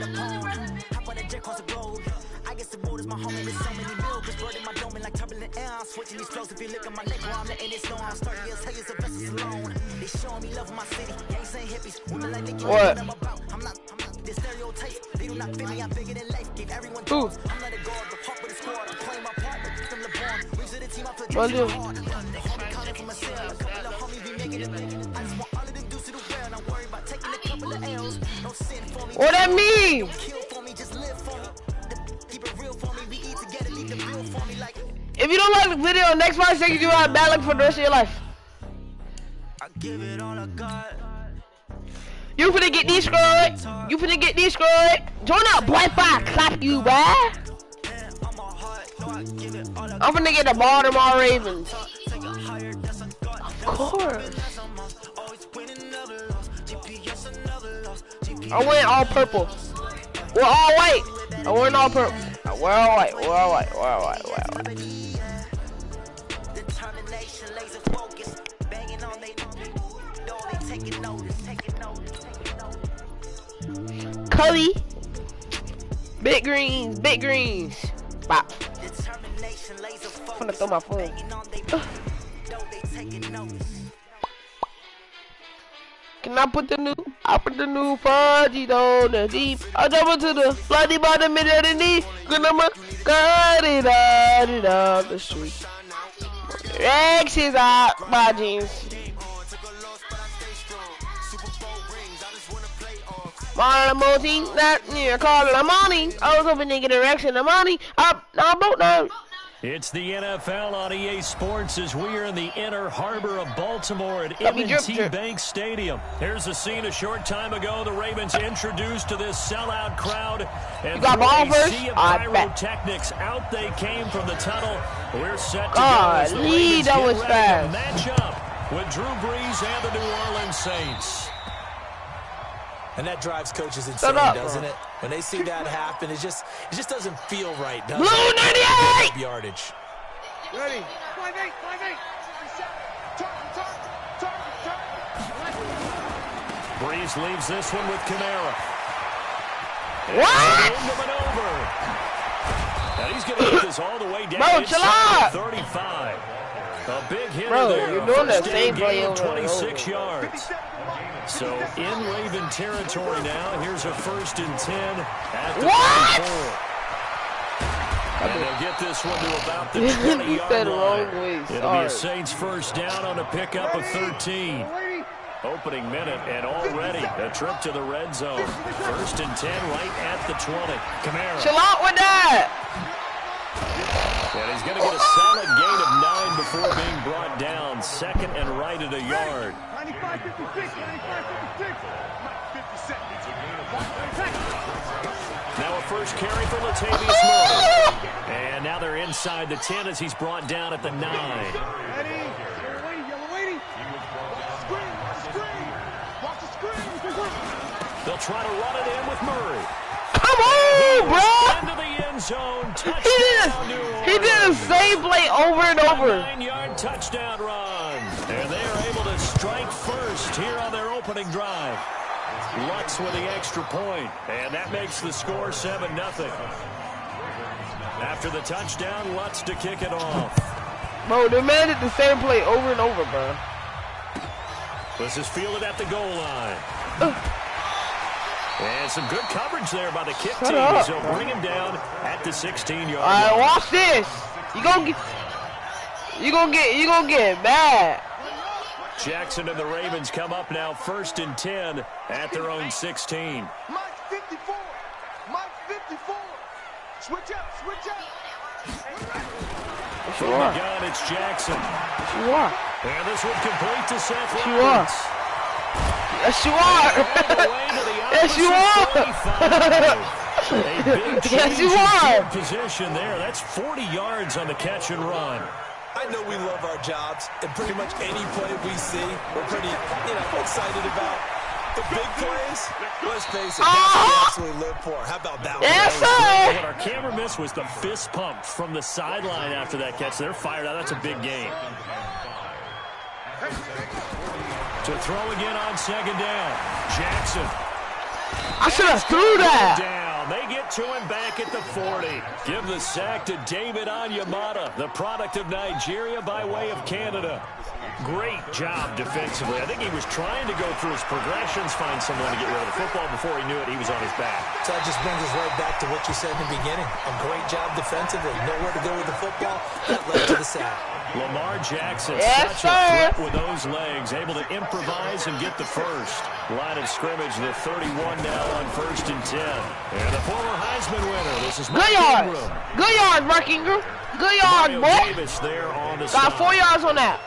Hop on a jet across the globe. I guess the road is my home with so many milk. Bird in my dome like turbulent air. I'm switching these flows. If you look at my neck, well, I'm letting it slow. I'm starting to tell you the vessels alone. They showing me love in my city. Ain't saying hippies. Women like Nicki. What? I'm not the stereotypes. They do not fit me. I'm bigger than life. Give everyone tools. I'm not a guard, but pop with a squad. I'm playing my part, but from LeBron. We've the team. I put hard. The homie coming from a cell. A couple of homies be making it. I just want all of them dudes to do well. And I'm worried about taking a couple of L's. No sin for me. What that mean? Don't kill for me. Just live for me. Keep it real for me. We eat together. Leave the bill for me. Like. If you don't like the video, next 5 seconds you have bad luck for the rest of your life. I give it all I got. You finna get destroyed. You finna get destroyed. Join up, boy. If I clap you, boy. I'm finna get the Baltimore Ravens. Of course. I went all purple. We're all white. I went all purple. We're all white. We're all white. We're all white. We're all white. Determination, laser focus, banging on they taking notice. Cully. Big greens. Big greens. Bop. Determination, laser focus, I'm gonna throw my phone. Can I put the new? I put the new fudgy on the deep. I jump into the floody by the middle of the knee. Good number. Cut it up the street. Rex is out my jeans. My team that near call the money. I was hoping to get a Rex in the money. Up now boat now. It's the NFL on EA Sports as we are in the inner harbor of Baltimore at M&T Bank Stadium. Here's a scene a short time ago. The Ravens introduced to this sellout crowd. And you got ball first? Sea of pyrotechnics, out they came from the tunnel. We're set to go as the Ravens that was get ready to match up with Drew Brees and the New Orleans Saints. And that drives coaches insane, doesn't it? When they see that happen, it just doesn't feel right, does Blue it? 98! Yardage. Ready? 5-8. Brees leaves this one with Kamara. What? And he's going to get this all the way down. Bro, chill out. 35. A big hitter Bro, there. you're doing that First same play gain, over 26 yards. So in Raven territory now. Here's a 1st and 10 at the 24. And they'll get this one to about the 20-yard line. It'll be a Saints first down on a pickup of 13. Opening minute, and already a trip to the red zone. 1st and 10 right at the 20. Kamara. Chill out with that. And he's going to get a solid gain of 9 before being brought down. 2nd and right at a yard. 95-56. Now a first carry for Latavius Murray. And now they're inside the 10 as he's brought down at the 9. Ready? Yellow waiting. Watch the screen. They'll try to run it in with Murray. Come on, bro. Into the end zone. Touchdown. He did the same play over and over. 9-yard touchdown run. And they are able to strike first here on their opening drive. Lutz with the extra point, and that makes the score 7-0. After the touchdown, Lutz to kick it off. Bro, they made it the same play over and over, bro. This is fielded at the goal line. And some good coverage there by the kick team. So bring him down at the 16-yard line. All right, watch this. You gonna get mad. Jackson and the Ravens come up now 1st and 10 at their own 16. Mike 54. Switch up. From the gun, it's Jackson. You are. And this would complete to Seth You are. Roberts. Yes, you are. Yes, you are. A big Yes, you change in are. field position there. That's 40 yards on the catch and run. I know we love our jobs, and pretty much any play we see, we're pretty, excited about. The big plays, let's face it, that's what we absolutely live for. How about that one? Yes, sir. What our camera missed was the fist pump from the sideline after that catch. They're fired out. That's a big game. To throw again on 2nd down. Jackson. I should have threw that. Down. They get to him back at the 40. Give the sack to David Onyemata, the product of Nigeria by way of Canada. Great job defensively. I think he was trying to go through his progressions, find someone to get rid of the football. Before he knew it, he was on his back. So that just brings us right back to what you said in the beginning. A great job defensively. Nowhere to go with the football. That led to the sack. Lamar Jackson, Yes, such a sir. threat with those legs, able to improvise and get the first. Line of scrimmage, the 31 now on 1st and 10. And the former Heisman winner, this is Mark Good yards. Ingram. Good yards, Mark Ingram. Good yards, Mario boy. Davis there on the Got stop. 4 yards on that.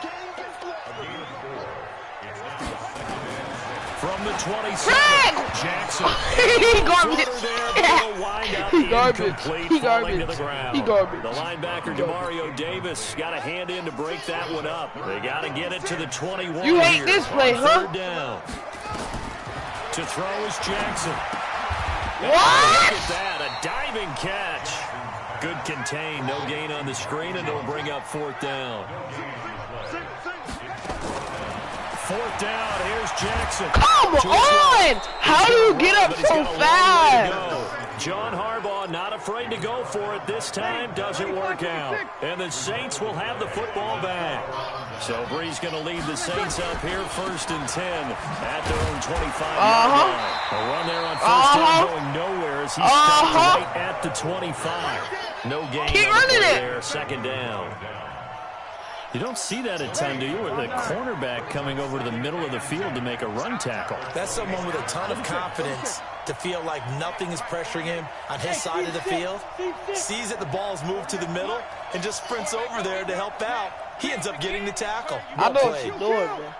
From the 27, Flag! Jackson. He garbage. He garbage. He garbage. He garbage. The linebacker, DeMario Davis, got a hand in to break that one up. They got to get it to the 21. You hate here this play, on huh? 3rd down. To throw is Jackson. What? Look at that, a diving catch. Good contain, no gain on the screen, and it'll bring up 4th down. 4th down, here's Jackson. Come on! How do you get up so fast? John Harbaugh not afraid to go for it this time. Doesn't work out. And the Saints will have the football back. So Bree's going to lead the Saints up here 1st and 10 at their own 25-yard line. A run there on 1st down going nowhere as he stopped right at the 25. No gain. Keep running it. There, 2nd down. You don't see that a ton, do you? With the cornerback coming over to the middle of the field to make a run tackle. That's someone with a ton of confidence to feel like nothing is pressuring him on his side of the field. Sees that the ball's moved to the middle and just sprints over there to help out. He ends up getting the tackle. I know what you're doing, man.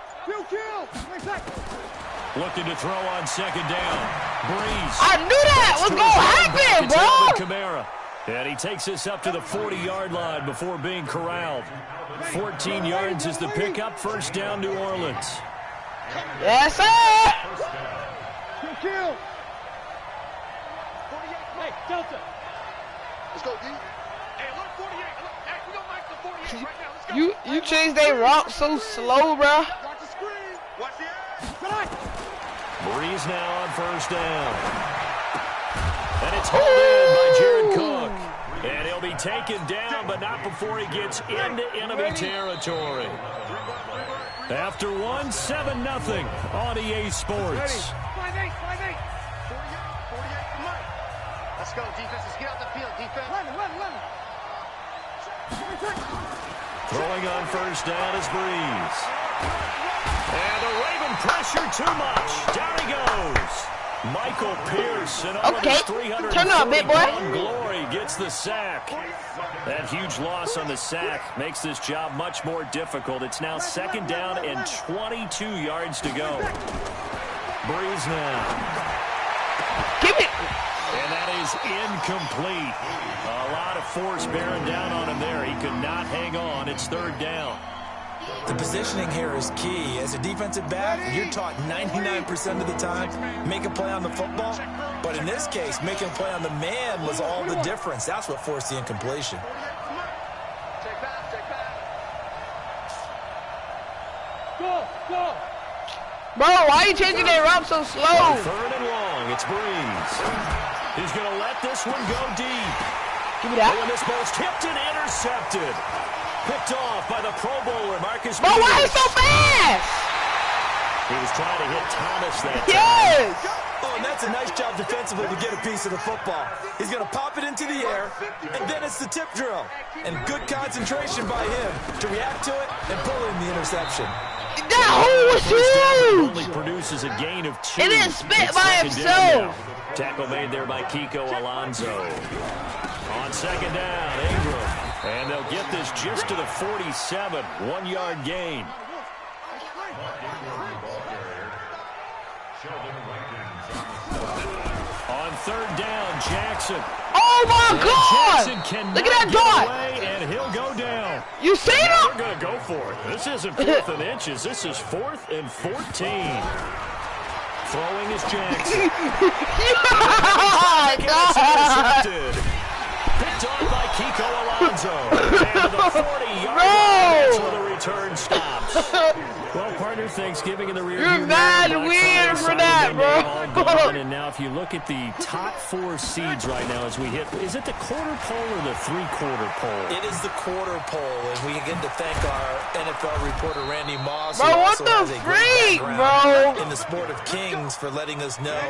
Looking to throw on 2nd down. Breeze. I knew that was going to happen, bro. Kamara. And he takes us up to the 40-yard line before being corralled. 14 yards is the pickup. 1st down, New Orleans. Yes, sir. Kill. 48. Hey, Delta. Let's go, D. Hey, look, 48. Look, hey, we don't like the 48 right now. Let's go. You changed their route so slow, bro. Watch the screen. Watch the ass. Good eye. Breeze now on 1st down. And it's hauled in by Jared Cook. And he'll be taken down, but not before he gets into enemy territory. After 1, 7-0 on EA Sports. 5-8. 48. Come on. Let's go, defense. Let's get out the field, defense. Run. Throwing on 1st down is Breeze. And the Raven pressure too much. Down he goes. Michael Pierce and all Okay, of his turn on, big boy. 340-pound glory gets the sack. That huge loss on the sack makes this job much more difficult. It's now 2nd down and 22 yards to go. Breeze now. Give it. And that is incomplete. A lot of force bearing down on him there. He could not hang on. It's 3rd down. The positioning here is key. As a defensive back, you're taught 99% of the time, make a play on the football. But in this case, making a play on the man was all the difference. That's what forced the incompletion. Check back. Go. Bro, why are you changing their route so slow? 3rd and long. It's Breeze. He's going to let this one go deep. Give me that. And this ball's tipped and intercepted. Picked off by the Pro Bowler, Marcus Bro, why Peters. is so fast? He was trying to hit Thomas that time. Yes. Oh, and that's a nice job defensively to get a piece of the football. He's going to pop it into the air, and then it's the tip drill. And good concentration by him to react to it and pull in the interception. That hole was huge. Only produces a gain of 2. It didn't spit It's by 2nd down himself. now. Tackle made there by Kiko Alonso. On 2nd down, Ingram. And they'll get this just to the 47. 1-yard gain. On 3rd down, Jackson. Oh my God! Jackson cannot Look at that get dot. away, and he'll go down. You see They're him? going to go for it. This isn't 4th and inches. This is 4th and 14. Throwing is Jackson. Oh, Gets God. intercepted. Picked on by Kiko Alonso. And to the 40-yard line. No. That's where the return stops. Well, partners, Thanksgiving in the rear. You're mad weird for that, bro. And now if you look at the top 4 seeds right now as we hit, is it the quarter pole or the 3/4 pole? It is the quarter pole, and we again to thank our NFL reporter Randy Moss, bro, who what also the has a great freak, bro? background in the sport of kings, for letting us know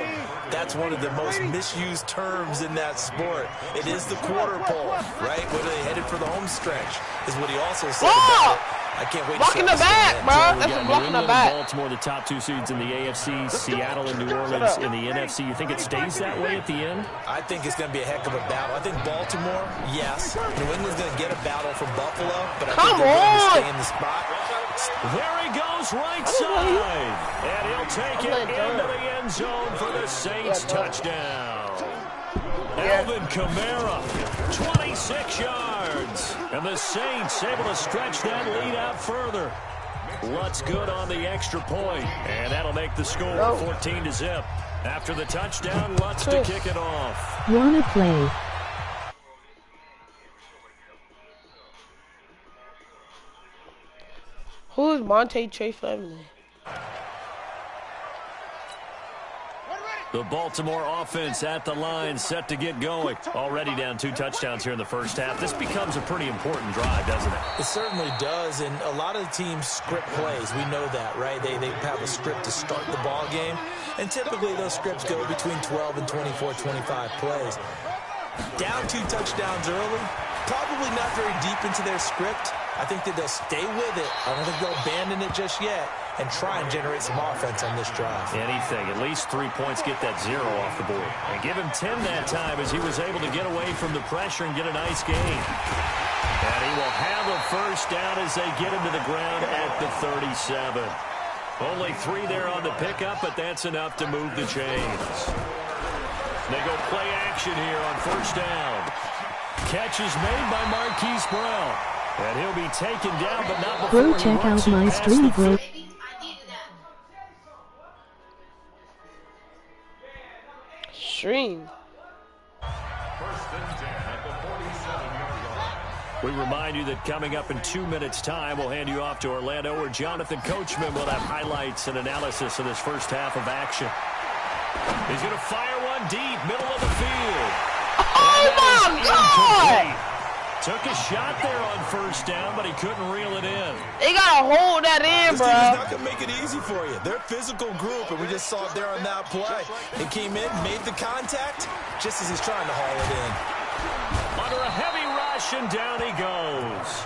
that's one of the most misused terms in that sport. It is the quarter pole, right? Where they headed for the home stretch is what he also said about it. I can't wait blocking to the back, bro. That's a blocking the back. Baltimore, the top 2 seeds in the AFC, Seattle and New Orleans in the NFC. You think it stays that way at the end? I think it's going to be a heck of a battle. I think Baltimore, yes. New England's going to get a battle from Buffalo, but I think they're going to stay in the spot. There he goes, right side. And he'll take it into the end zone for the Saints touchdown. Alvin Kamara, 26 yards. And the Saints able to stretch that lead out further. Lutz good on the extra point, and that'll make the score 14-0. After the touchdown, Lutz to kick it off. Wanna play? Who is Monte Trey family? The Baltimore offense at the line, set to get going. Already down 2 touchdowns here in the first half. This becomes a pretty important drive, doesn't it? It certainly does, and a lot of the teams script plays. We know that, right? They have a script to start the ball game, and typically those scripts go between 12 and 24, 25 plays. Down 2 touchdowns early, probably not very deep into their script. I think that they'll stay with it. I don't think they'll abandon it just yet and try and generate some offense on this drive. Anything. At least 3 points, get that 0 off the board. And give him 10 that time as he was able to get away from the pressure and get a nice gain. And he will have a first down as they get him to the ground at the 37. Only 3 there on the pickup, but that's enough to move the chains. They go play action here on first down. Catch is made by Marquise Brown. And he'll be taken down, but not before bro, check out my stream, bro. Stream. We remind you that coming up in 2 minutes' time, we'll hand you off to Orlando, where Jonathan Coachman will have highlights and analysis of this first half of action. He's going to fire one deep, middle of the field. Oh, my God! Took a shot there on first down, but he couldn't reel it in. They got to hold that in, bro. This team is not going to make it easy for you. They're a physical group, and we just saw it there on that play. He came in, made the contact, just as he's trying to haul it in. Under a heavy rush, and down he goes.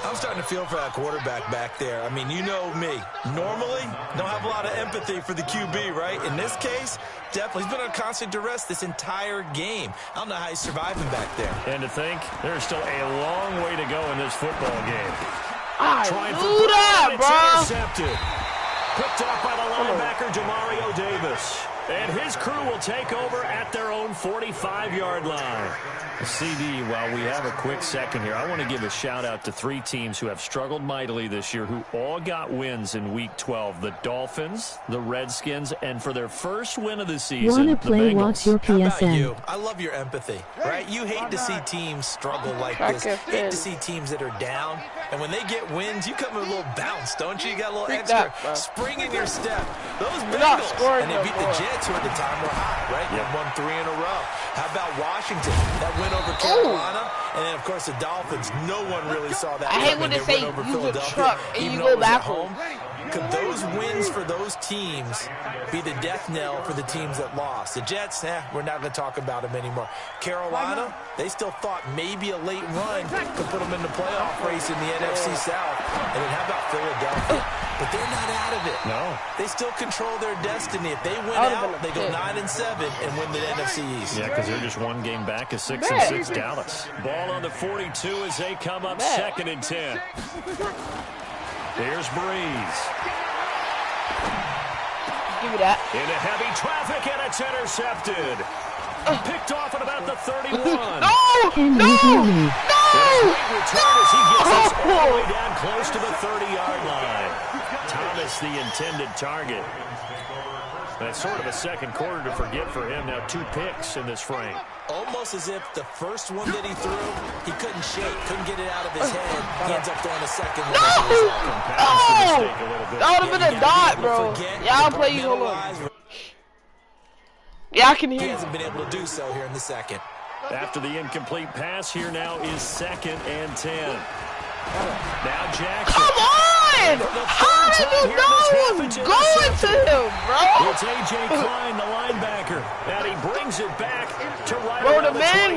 I'm starting to feel for that quarterback back there. I mean, you know me. Normally, don't have a lot of empathy for the QB, right? In this case, definitely. He's been on constant duress this entire game. I don't know how he's surviving back there. And to think, there's still a long way to go in this football game. Trying for that, bro. Intercepted. Picked off by the linebacker, Demario Davis. And his crew will take over at their own 45-yard line. CD, while we have a quick second here, I want to give a shout-out to 3 teams who have struggled mightily this year, who all got wins in Week 12. The Dolphins, the Redskins, and for their first win of the season, Wanna play, the Bengals. watch your How about PSN. you? I love your empathy, right? You hate to see teams struggle like this. Hate to see teams that are down. And when they get wins, you come with a little bounce, don't you? You got a little extra spring in your step. Those Bengals, and they beat the Jets, who at the time were hot, right? They won 3 in a row. How about Washington? That win over Carolina. And then, of course, the Dolphins. No one really saw that. I hate when they say use a truck and you go back home. Could those wins for those teams be the death knell for the teams that lost? The Jets, we're not going to talk about them anymore. Carolina, they still thought maybe a late run could put them in the playoff race in the NFC South. And then how about Philadelphia? But they're not out of it. No. They still control their destiny. If they win out, they go 9-7 and win the NFC East. Yeah, because they're just 1 game back at 6-6 Dallas. Ball on the 42 as they come up 2nd and 10. Here's Breeze. Give me that. Into heavy traffic, and it's intercepted. Picked off at about the 31. Can you hear me? Return as he gets us all the way down close to the 30-yard line. Thomas, the intended target. That's sort of a second quarter to forget for him. Now 2 picks in this frame. Almost as if the first one that he threw, he couldn't shake, couldn't get it out of his head. He ends up throwing a second one. No! Oh! That would have been a dot, bro. Yeah, I'll play you. Hold on. Yeah, I can hear you. He hasn't been able to do so here in the second. After the incomplete pass, here now is 2nd and 10. Now Jackson. Come on! How did you know it was going to him, bro? It's A.J. Klein, the linebacker, and he brings it back to right bro, around the man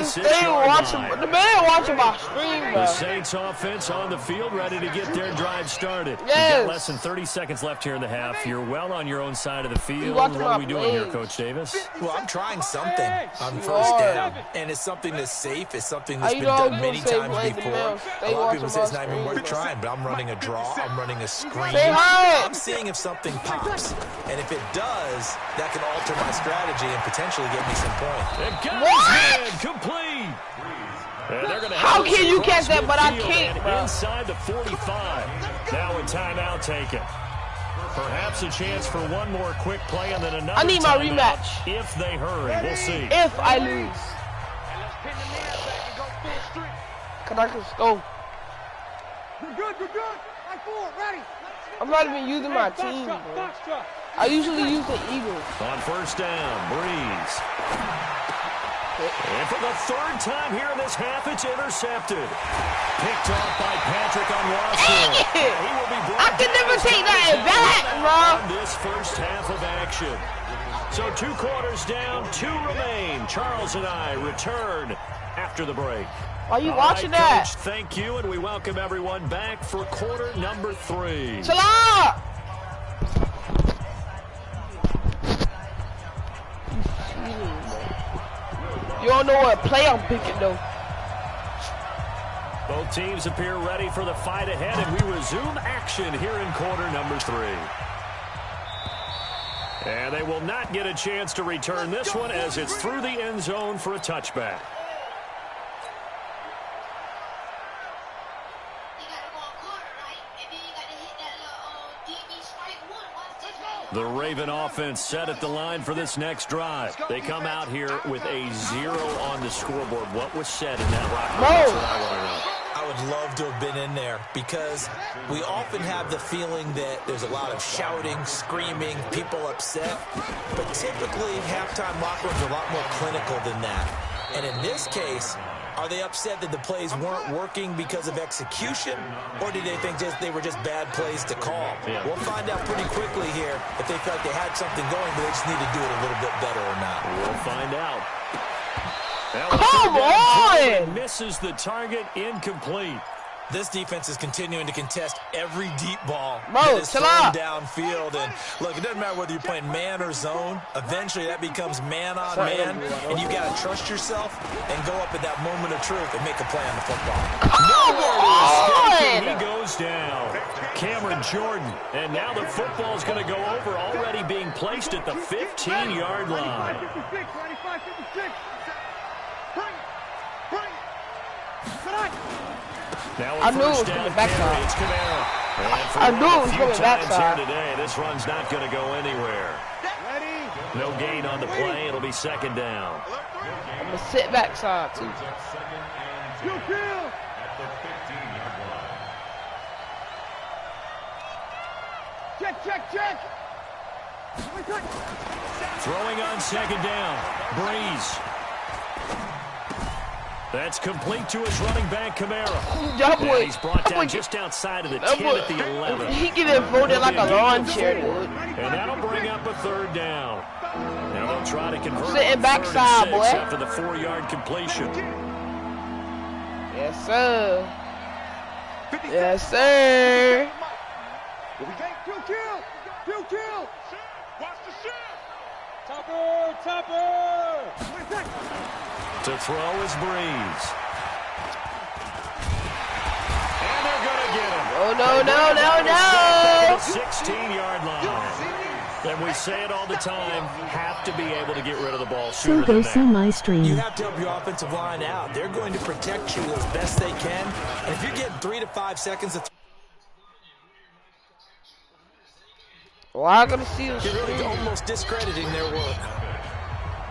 watching. The man watching my stream, bro. The Saints offense on the field, ready to get their drive started. Yes. We've got less than 30 seconds left here in the half. You're well on your own side of the field. What are we doing here, Coach Davis? Well, I'm trying something on first down, and it's something that's safe. It's something that's been done many times before. A lot of people say it's not even worth trying, but I'm running a draw. I'm running a screen. I'm seeing if something pops, and if it does, that can alter my strategy and potentially get me some points. What? Complete. How can you catch that, but I can't, bro? Inside the 45. Now a timeout taken. Perhaps a chance for one more quick play and then another. I need my rematch. If they hurry, we'll see. If I lose. Cause I can go. You're good, you're good. Line 4, ready. I'm not even using my team, bro. I usually use the Eagles. On first down, Breeze. And for the 3rd time here in this half, it's intercepted. Picked off by Patrick on Wassel. He will be brought I can never take that back, bro. on this first half of action. So 2 quarters down, 2 remain. Charles and I return after the break. Are you watching that? Coach, thank you, and we welcome everyone back for quarter number 3. Salah! You don't know what play I'm picking, though. Both teams appear ready for the fight ahead, and we resume action here in quarter number 3. And they will not get a chance to return this one as it's through the end zone for a touchback. The Raven offense set at the line for this next drive. They come out here with a 0 on the scoreboard. What was said in that locker room? That's what I want to know. I would love to have been in there because we often have the feeling that there's a lot of shouting, screaming, people upset. But typically, halftime locker rooms are a lot more clinical than that. And in this case, are they upset that the plays weren't working because of execution, or did they think they were just bad plays to call? Yeah. We'll find out pretty quickly here if they felt like they had something going, but they just need to do it a little bit better or not. We'll find out. Come on! Misses the target, incomplete. This defense is continuing to contest every deep ball Bro, that is chill thrown out. downfield. And look, it doesn't matter whether you're playing man or zone. Eventually, that becomes man on man, and you got to trust yourself and go up at that moment of truth and make a play on the football. Come on! He goes down. Cameron Jordan, and now the football's going to go over, already being placed at the 15-yard line. 56, 95, 56. Bring. Now I knew it was coming backside. It's Kamara. I knew it was coming backside. Today, this run's not going to go anywhere. No gain on the play. It'll be 2nd down. I'm going to sit backside, too. Check. Throwing on 2nd down. Breeze. That's complete to his running back, Kamara. Boy, he's brought down just outside of the 10 at the 11. He getting voted like a lawn chair, dude. And that'll bring up a 3rd down. Now they'll try to convert sitting backside, boy. after the 4-yard completion. Yes, sir. Yes, sir. Kill. Watch the shift. Topper. To throw is Breeze. And they're going to get him. Oh, no. 16-yard line. And we say it all the time, have to be able to get rid of the ball sooner So go than see that. my stream. You have to help your offensive line out. They're going to protect you as best they can. And if you're getting 3 to 5 seconds of Why I gotta see the You're really screen? almost discrediting their work.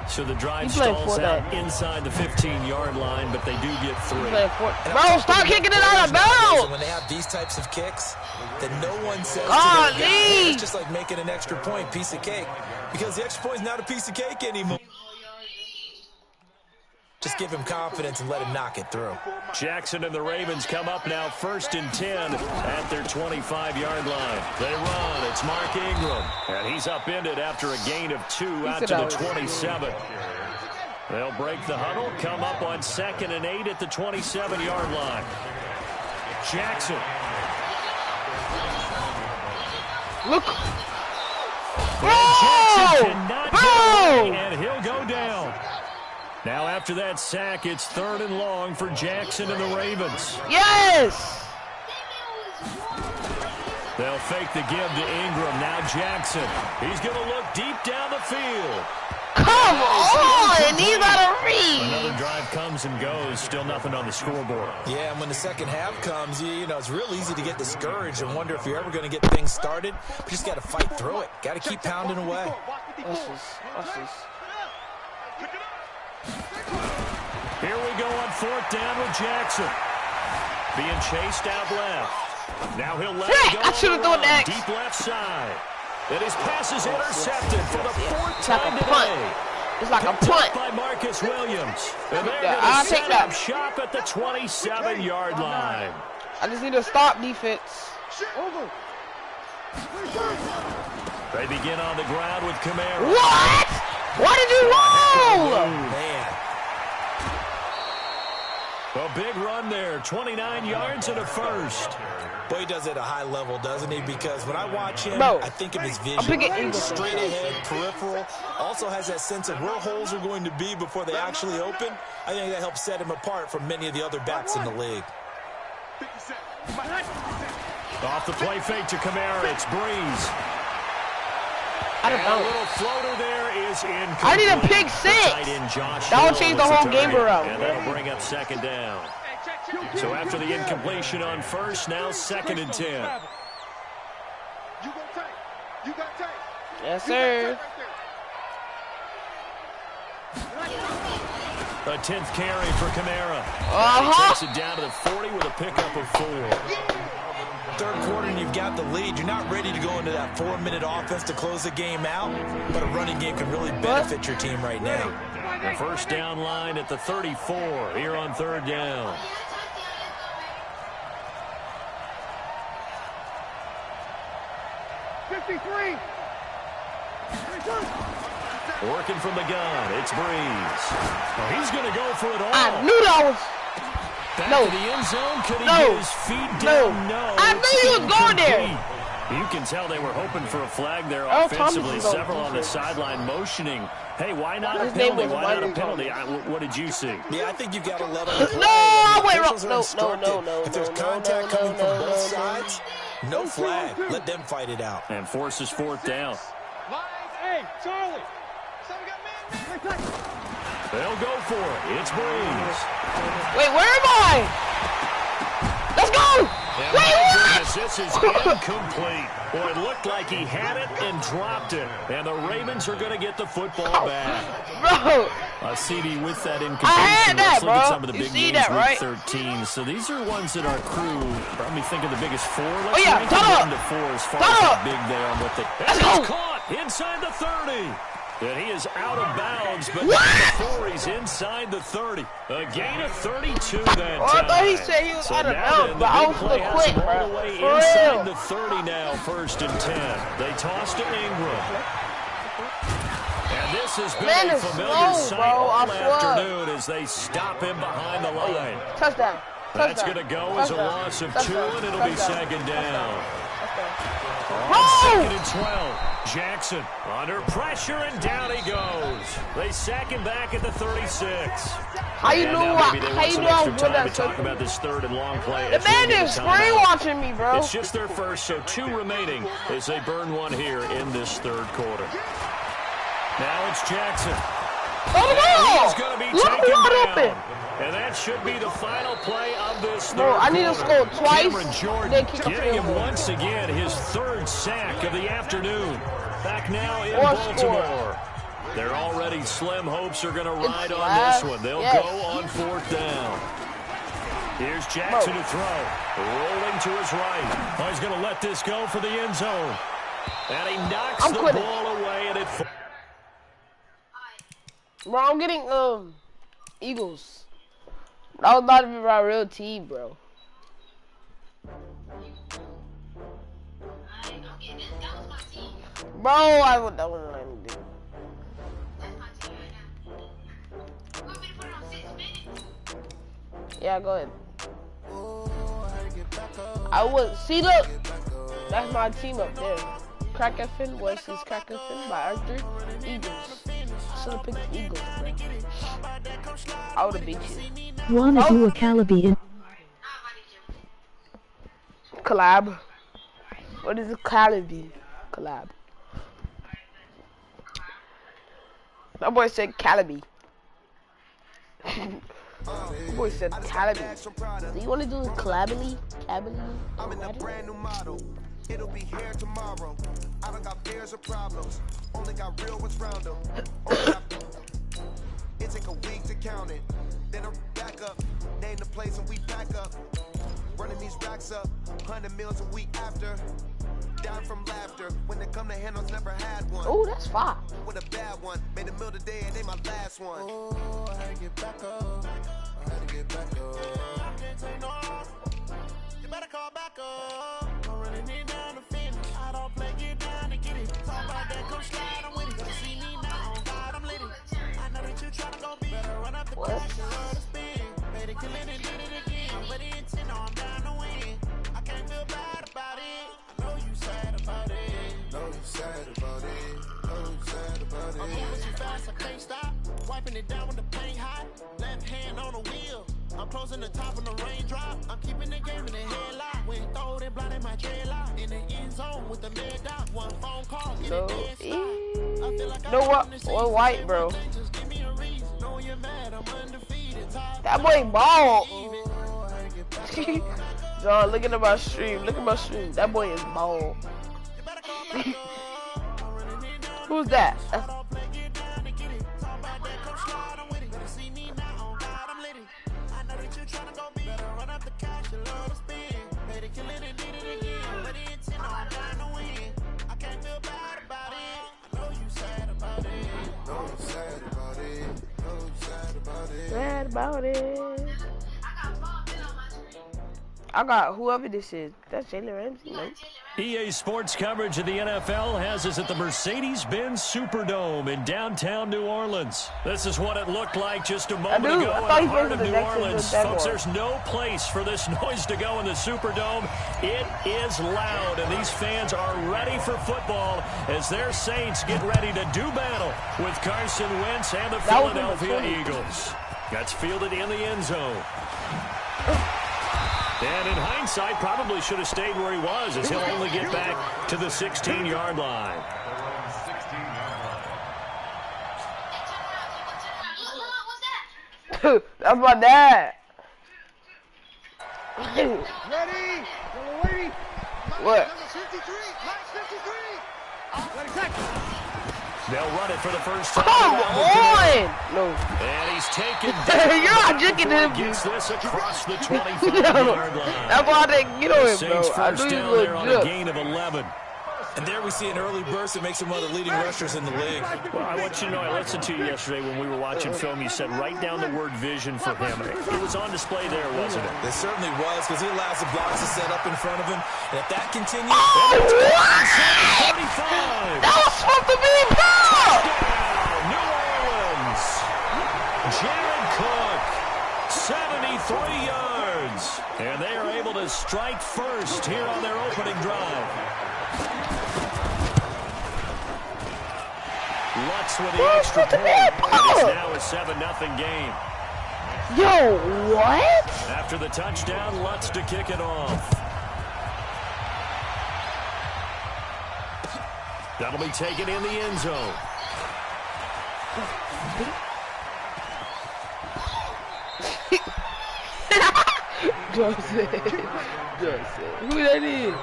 So the drive He playing stalls Fortnite. out inside the 15-yard line, but they do get through. Bro, stop kicking it out of bounds! When they have these types of kicks, that no one says to God, their guy, hey, Lee. it's just like making an extra point, piece of cake. Because the extra point is not a piece of cake anymore. Just give him confidence and let him knock it through. Jackson and the Ravens come up now 1st and 10 at their 25-yard line. They run. It's Mark Ingram. And he's upended after a gain of 2 out to the 27. They'll break the huddle, come up on 2nd and 8 at the 27-yard line. Jackson. Look. Jackson cannot get away, Bro! and he'll go down. Now after that sack, it's 3rd and long for Jackson and the Ravens. Yes! They'll fake the give to Ingram. Now Jackson. He's going to look deep down the field. Come on! He's out of Another reach! drive comes and goes. Still nothing on the scoreboard. Yeah, and when the second half comes, you know, it's real easy to get discouraged and wonder if you're ever going to get things started. You just got to fight through it. Got to keep pounding away. Watch this. Here we go on 4th down with Jackson. Being chased out left. Now he'll let it go. I should have thrown that. Deep left side. And his pass is intercepted for the 4th It's like time a punt. today. It's like a Picked up punt. by Marcus Williams. And they're Yeah, going I'll to take set that. up shop at the 27-yard line. I just need to stop defense. They begin on the ground with Kamara. What? Why did you roll? Man. A big run there, 29 yards and a first. Boy, he does it at a high level, doesn't he? Because when I watch him, Bro, I think of his I'm vision. picking Ingram. Straight ahead, peripheral. Also has that sense of where holes are going to be before they actually open. I think that helps set him apart from many of the other backs in the league. Off the play fake to Kamara, it's Breeze. I don't And a know. little floater there is incomplete. I need a pick six. The tight end, Josh That would Hill change the was whole target, game around. And that'll bring up 2nd down. So after the incompletion on 1st, now 2nd and 10. You gonna take. You got take. Yes, sir. A 10th carry for Kamara. Uh-huh. Takes it down to the 40 with a pickup of 4. Third quarter and you've got the lead. You're not ready to go into that 4-minute offense to close the game out, but a running game can really benefit your team right now. The first down line at the 34 here on 3rd down. Working from the gun, it's Breeze. Oh, he's going to go for it all. I knew that was. Back No. to the end zone. Could he No. get his feet down? No. I knew he was going there. You can tell they were hoping for a flag there Earl offensively. Thomas is on Several on the defense. sideline motioning. Hey, why not a His name penalty? was Why not a Michael penalty? What did you see? Yeah, I think you've got to let them play. No, I went Officials wrong. are No, instructed. If there's contact coming from both sides, no flag. Let them fight it out. And forces 4th down. Hey, Charlie. They'll go for it. It's Breeze. Wait, where am I? Let's go! And Wait, my what? goodness, this is incomplete. Boy, it looked like he had it and dropped it. And the Ravens are going to get the football back. Bro, CD with that incompletion. I had that, Let's look at bro. some of the You big see games, that, right? Week 13. So these are ones that our crew probably think of the biggest 4. Let's Oh, yeah, rank time them up. 1 to 4 as far Time as how up. big they are. What they, Let's and go. he's caught inside the 30. And he is out of bounds, but What? not the 4. He's inside the 30. A gain of 32 that time. I thought he said he was So out of now bounds, then, but I the was big a play little has quick, him all bro. the way For inside real. the 30 now, 1st and 10. They toss to Ingram. And this has been Man a is familiar slow, sight bro. all I swear. afternoon as they stop him behind the line. Touchdown. That's Touchdown. going to go as a Touchdown. loss of 2, Touchdown. and it'll be Touchdown. 2nd down. On Bro! 2nd and 12, Jackson under pressure, and down he goes. They sack him back at the 36. How you And knew now I, maybe they how want you some knew I extra was doing time that? to talk about this 3rd and long play. The as they man get is a timeout. screen watching me, bro. It's just their first, so 2 remaining as they burn 1 here in this 3rd quarter. Now it's Jackson. Oh, He's no! going to be Look taken wide down. open. And that should be the final play of this third Bro, I need to quarter. score twice. Cameron Jordan Then kick a getting field him goal. once again his third sack of the afternoon. Back now in Or Baltimore. score. Their already slim hopes are going to It's ride on last. this one. They'll Yes. go on fourth down. Here's Jackson to throw. Rolling to his right. Oh, he's going to let this go for the end zone. And he knocks the ball away, and it... Bro, I'm getting, Eagles. That was not even my real team, bro. Bro, I would that wasn't let me do. Yeah, go ahead. I would see. Look, that's my team up there. Crackerfin versus Crackerfin by Arthur. Eagles. Should have picked the Eagles, bro. I would have beat you. Wanna do a Calabi Collab. What is a Calabi? Collab. That boy said Calabi. That boy said Calabi. Do you want to do a Calably? I'm in a brand new model. It'll be here tomorrow. I don't got fears or problems. Only got real ones round them. It take a week to count it. Then I back up. Name the place and we pack up. Running these racks up. 100 meals a week after. Down from laughter. When they come to handles, never had one. Oh, that's fine. With a bad one. Made a meal today and they my last one. Oh, I had to get back up. I had to get back up. I can't take no. You better call back up. I'm running it down the finish. I don't play, get down and get it. Talk about that, come slide, I'm with it. Gotta see me now, on God, I'm lit it. I know that you tryna go be. Better run up the course, you love to spin. Made it, kill it, and did it again. But the intent, no, I'm down to win. I can't feel bad about it. I know you sad about it. Know you sad about it. Know you sad about it. I'm moving too fast, I can't stop. Wiping it down with the paint hot. Left hand on the wheel. I'm closing the top of the raindrop. I'm keeping the game in the headlock. When throw it, blinding my dreadlock. In the end zone with the mad dot. One phone call, get it dead stop. I feel like No, what white, bro? Just give me a reason. Know you're mad, I'm undefeated. That boy bald. John, look at my stream. Look at my stream. That boy is bald. Who's that? Sad about it. I got whoever this is. That's Jalen Ramsey, man. EA Sports coverage of the NFL has us at the Mercedes-Benz Superdome in downtown New Orleans. This is what it looked like just a moment ago in the heart of New Orleans. Folks, there's no place for this noise to go in the Superdome. It is loud, and these fans are ready for football as their Saints get ready to do battle with Carson Wentz and the Philadelphia Eagles. That's fielded in the end zone. And in hindsight, probably should have stayed where he was, as he'll only get back to the 16-yard line. That's my dad. Ready? What? Number 53. Ready, set. They'll run it for the first time. Come on! No. And he's taken You're not drinking him. Gets this across the 25-yard line. That's why I didn't get on him, Saints bro. I first knew he down was there on a good. gain of 11. And there we see an early burst that makes him one of the leading rushers in the league. Well, I want you to know, I listened to you yesterday when we were watching film. You said write down the word vision for him. It was on display there, wasn't it? It certainly was, because he allows the blocks to set up in front of him. And if that continues... Oh, what? 35. That was supposed to be a foul! Touchdown, New Orleans. Jared Cook, 73 yards. And they are able to strike first here on their opening drive. Lutz with the extra point. And it's now a 7-0 game. Yo, what? After the touchdown, Lutz to kick it off. That'll be taken in the end zone. Joseph. Who that is?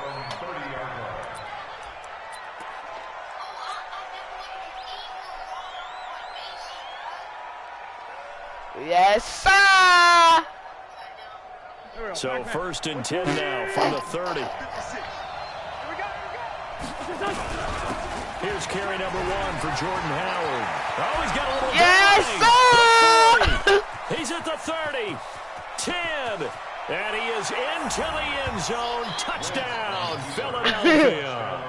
Yes, sir. So 1st and 10 now from the 30. Here's carry number 1 for Jordan Howard. Oh, he's got a little Yes, sir. He's at the 30. 10. And he is into the end zone. Touchdown, Philadelphia.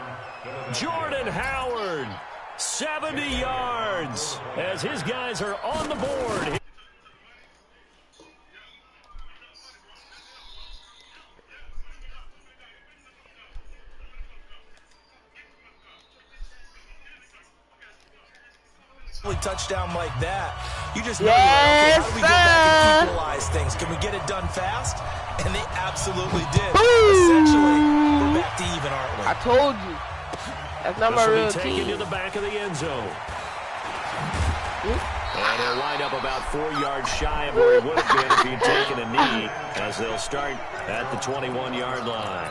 Jordan Howard, 70 yards as his guys are on the board. Touchdown like that, you just know, yes, how do we go back and equalize things? Can we get it done fast? And they absolutely did. Essentially, we're back to even, aren't we? I told you. That's not my real team. Taken to the back of the end zone. And he'll wind up about 4 yards shy of where he would have been if he'd taken a knee, as they'll start at the 21-yard line.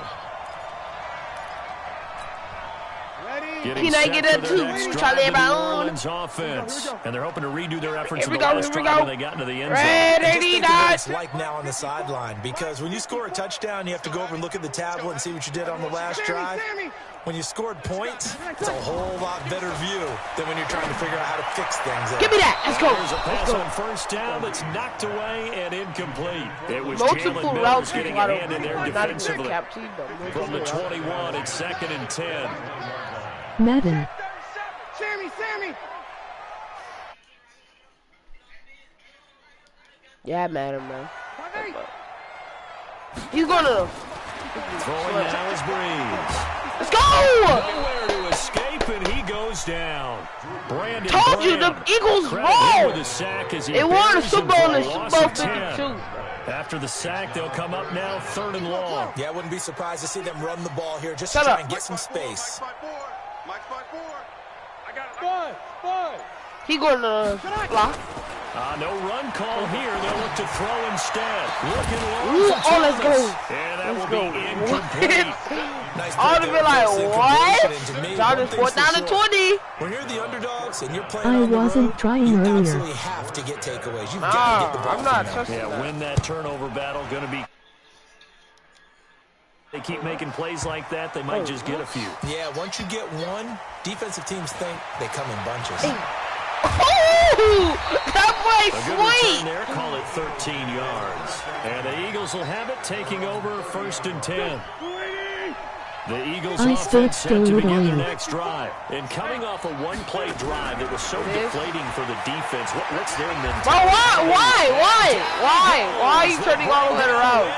Can I get a two? Charlie Brown. Offense, and they're hoping to redo their efforts in the last drive when they got into the end zone. Ready, it's like now on the sideline, because when you score a touchdown, you have to go over and look at the tablet and see what you did on the last drive. When you scored points, it's a whole lot better view than when you're trying to figure out how to fix things. Give me that. Let's go. There's a pass on 1st down that's knocked away and incomplete. It was multiple routes getting a hand in there defensively. From the 21, it's 2nd and 10. Madden. Sammy. Yeah, Madden, man. He's gonna. Throwing now is Breeze. Let's go! Nowhere to escape, and he goes down. Brandon Told you the Eagles roll. They won the Super Bowl in Super Bowl 52. After the sack, they'll come up now 3rd and long. Yeah, I wouldn't be surprised to see them run the ball here just to try and get some space. Mike's by 4. I got it. Five. He gonna block. No run call here. They'll look to throw instead. Looking long. Ooh, let's go. And that will be incomplete. I would be like, what? John 4th down to 20. When you're the underdogs and you're playing I wasn't trying you earlier. absolutely have to get takeaways. You've got to get the ball. I'm not trusting that. Win that turnover battle. Going to be. They keep making plays like that, they might just get a few. Yeah, once you get one, defensive teams think they come in bunches. Oh, that boy sweet! There, call it 13 yards. And the Eagles will have it, taking over 1st and 10. The Eagles offense set to begin their next drive. And coming off a one-play drive that was so deflating for the defense, what's their mentality? Why are you turning all of that around?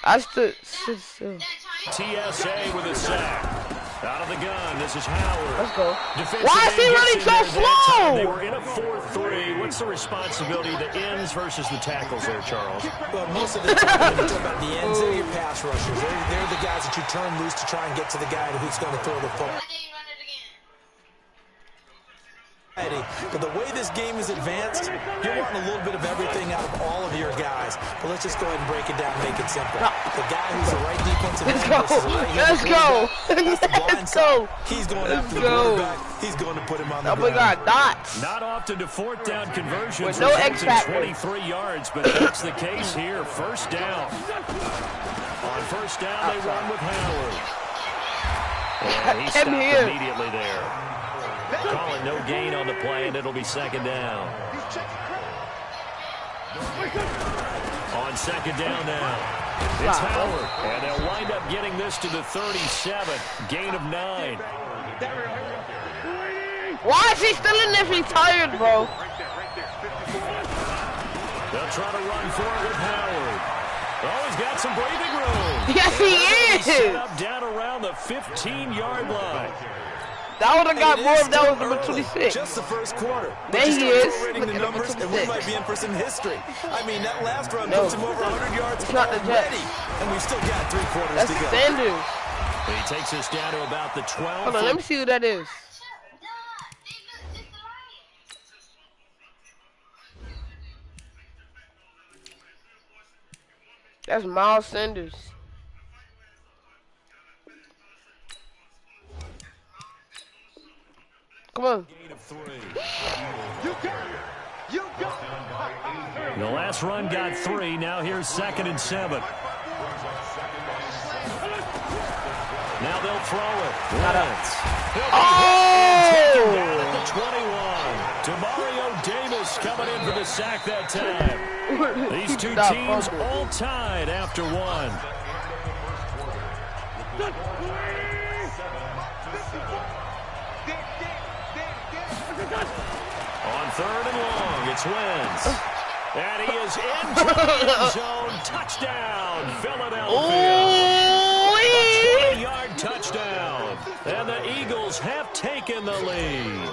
I stood still. TSA with a sack. Out of the gun, this is Howard. Let's go. Why is he running so slow? They were in a 4-3. What's the responsibility, the ends versus the tackles there, Charles? Well, most of the time, when you talk about the ends, they're your pass rushers. They're the guys that you turn loose to try and get to the guy who's going to throw the football. But the way this game is advanced, you're wanting a little bit of everything out of all of your guys. But let's just go ahead and break it down and make it simple. The guy who's the right defensive end versus the right Let's go. That's the blind side. He's going after the quarterback. He's going to put him on the ground. Got dots. Not often to 4th down conversions. With no X factor. 23 yards, but that's the case here. 1st down. On 1st down, they run with Howard. And he stopped immediately there. Calling no gain on the play, and it'll be 2nd down. On 2nd down now, it's Howard, and they'll wind up getting this to the 37. Gain of 9. Why is he still in there if he's tired, bro? They'll try to run for it with Howard. Oh, he's got some breathing room. Yes, he is. Set up down around the 15-yard line. That would have got more if that was number 26. Just the first quarter. There he is. Look at number 26. And we might be in for some history. I mean, that last run puts him over 100 yards already. And we've still got 3 quarters to go. That's Sanders. He takes us down to about the 12. Hold on, let me see who that is. That's Miles Sanders. Come on. The last run got 3. Now here's 2nd and 7. Now they'll throw it. Wentz. Taken down at the 21. Demario Davis coming in for the sack that time. These two teams all tied after 1. On 3rd and long, it's Wentz. And he is into the end zone. Touchdown, Philadelphia. 20-yard touchdown. And the Eagles have taken the lead.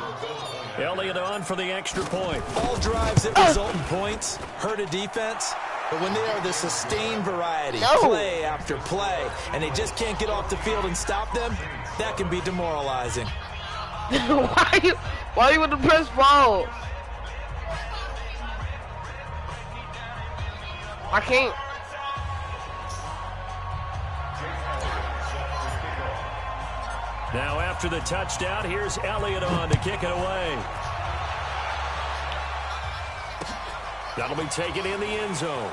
Elliott on for the extra point. All drives that result in points hurt a defense. But when they are the sustained variety, play after play, and they just can't get off the field and stop them, that can be demoralizing. Why you with the press ball? I can't. Now after the touchdown, here's Elliott on to kick it away. That'll be taken in the end zone.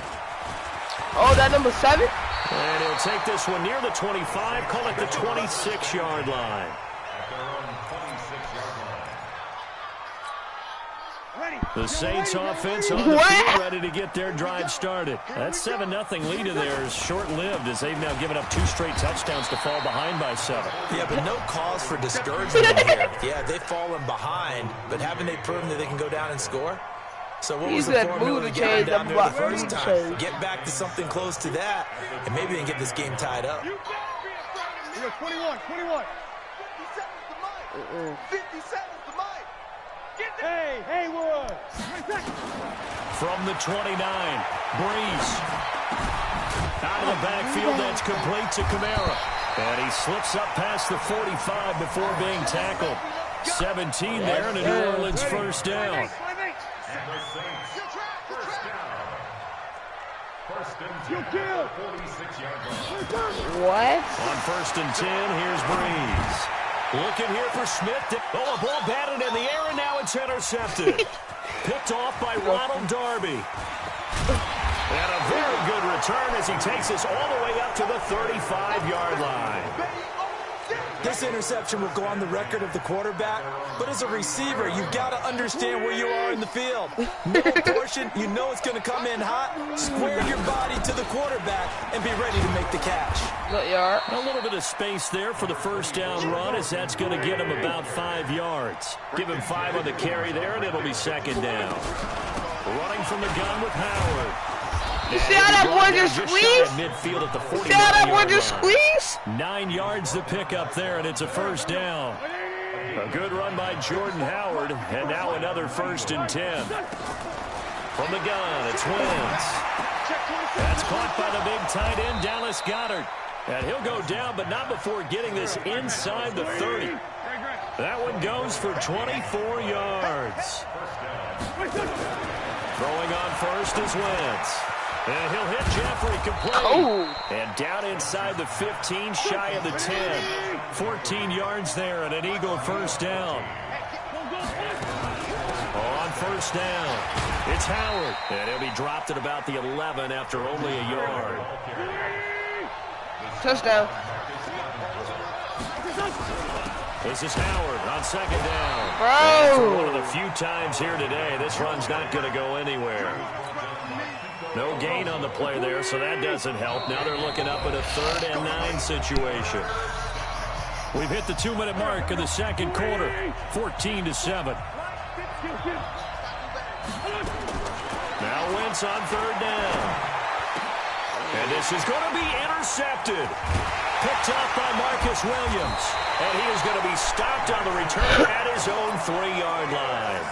Oh, that number 7? And he'll take this one near the 25, call it the 26-yard line. The Saints offense on the field ready to get their drive started. That 7-0 lead of theirs short-lived as they've now given up 2 straight touchdowns to fall behind by 7. Yeah, but no cause for discouragement here. Yeah, they've fallen behind, but haven't they proven that they can go down and score? So what was the formula to get them down there the first time? Get back to something close to that, and maybe they can get this game tied up. 21. 57's the mic. Hey, Haywood. From the 29, Breeze. Out of the backfield, that's complete to Kamara. And he slips up past the 45 before being tackled. 17 there, and a New Orleans first down. What? On 1st and 10, here's Breeze. Looking here for Smith. Oh, a ball batted in the air, and now it's intercepted. Picked off by Ronald Darby. And a very good return as he takes us all the way up to the 35-yard line. This interception will go on the record of the quarterback, but as a receiver, you've got to understand where you are in the field. Middle portion, you know it's going to come in hot. Square your body to the quarterback and be ready to make the catch. A little bit of space there for the first down run as that's going to get him about 5 yards. Give him 5 on the carry there, and it'll be 2nd down. Running from the gun with Howard. You see how that boy just squeezed? Midfield at the 49 see how that boy just squeezed? 9 yards to pick up there, and it's a first down. A good run by Jordan Howard, and now another 1st and 10. From the gun, it's Wentz. That's caught by the big tight end, Dallas Goedert. And he'll go down, but not before getting this inside the 30. That one goes for 24 yards. Throwing on first is Wentz. And he'll hit Jeffrey complete. And down inside the 15, shy of the 10. 14 yards there and an Eagle first down. On first down, it's Howard. And he'll be dropped at about the 11 after only a yard. Touchdown. This is Howard on 2nd down. Bro. For one of the few times here today, this run's not going to go anywhere. No gain on the play there, so that doesn't help. Now they're looking up at a 3rd and 9 situation. We've hit the 2-minute mark of the second quarter, 14-7. Now Wentz on 3rd down. And this is going to be intercepted. Picked up by Marcus Williams. And he is going to be stopped on the return at his own 3-yard line.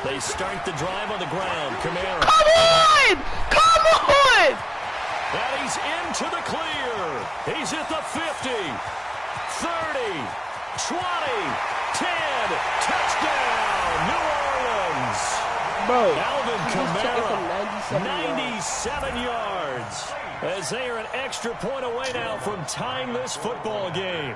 They start the drive on the ground. Kamara. Come on! Come on! And he's into the clear. He's at the 50, 30, 20, 10. Touchdown, New Orleans. Bro, Alvin he just took it from Kamara, 97 yards. 97 yards. As they are an extra point away now from tying this football game.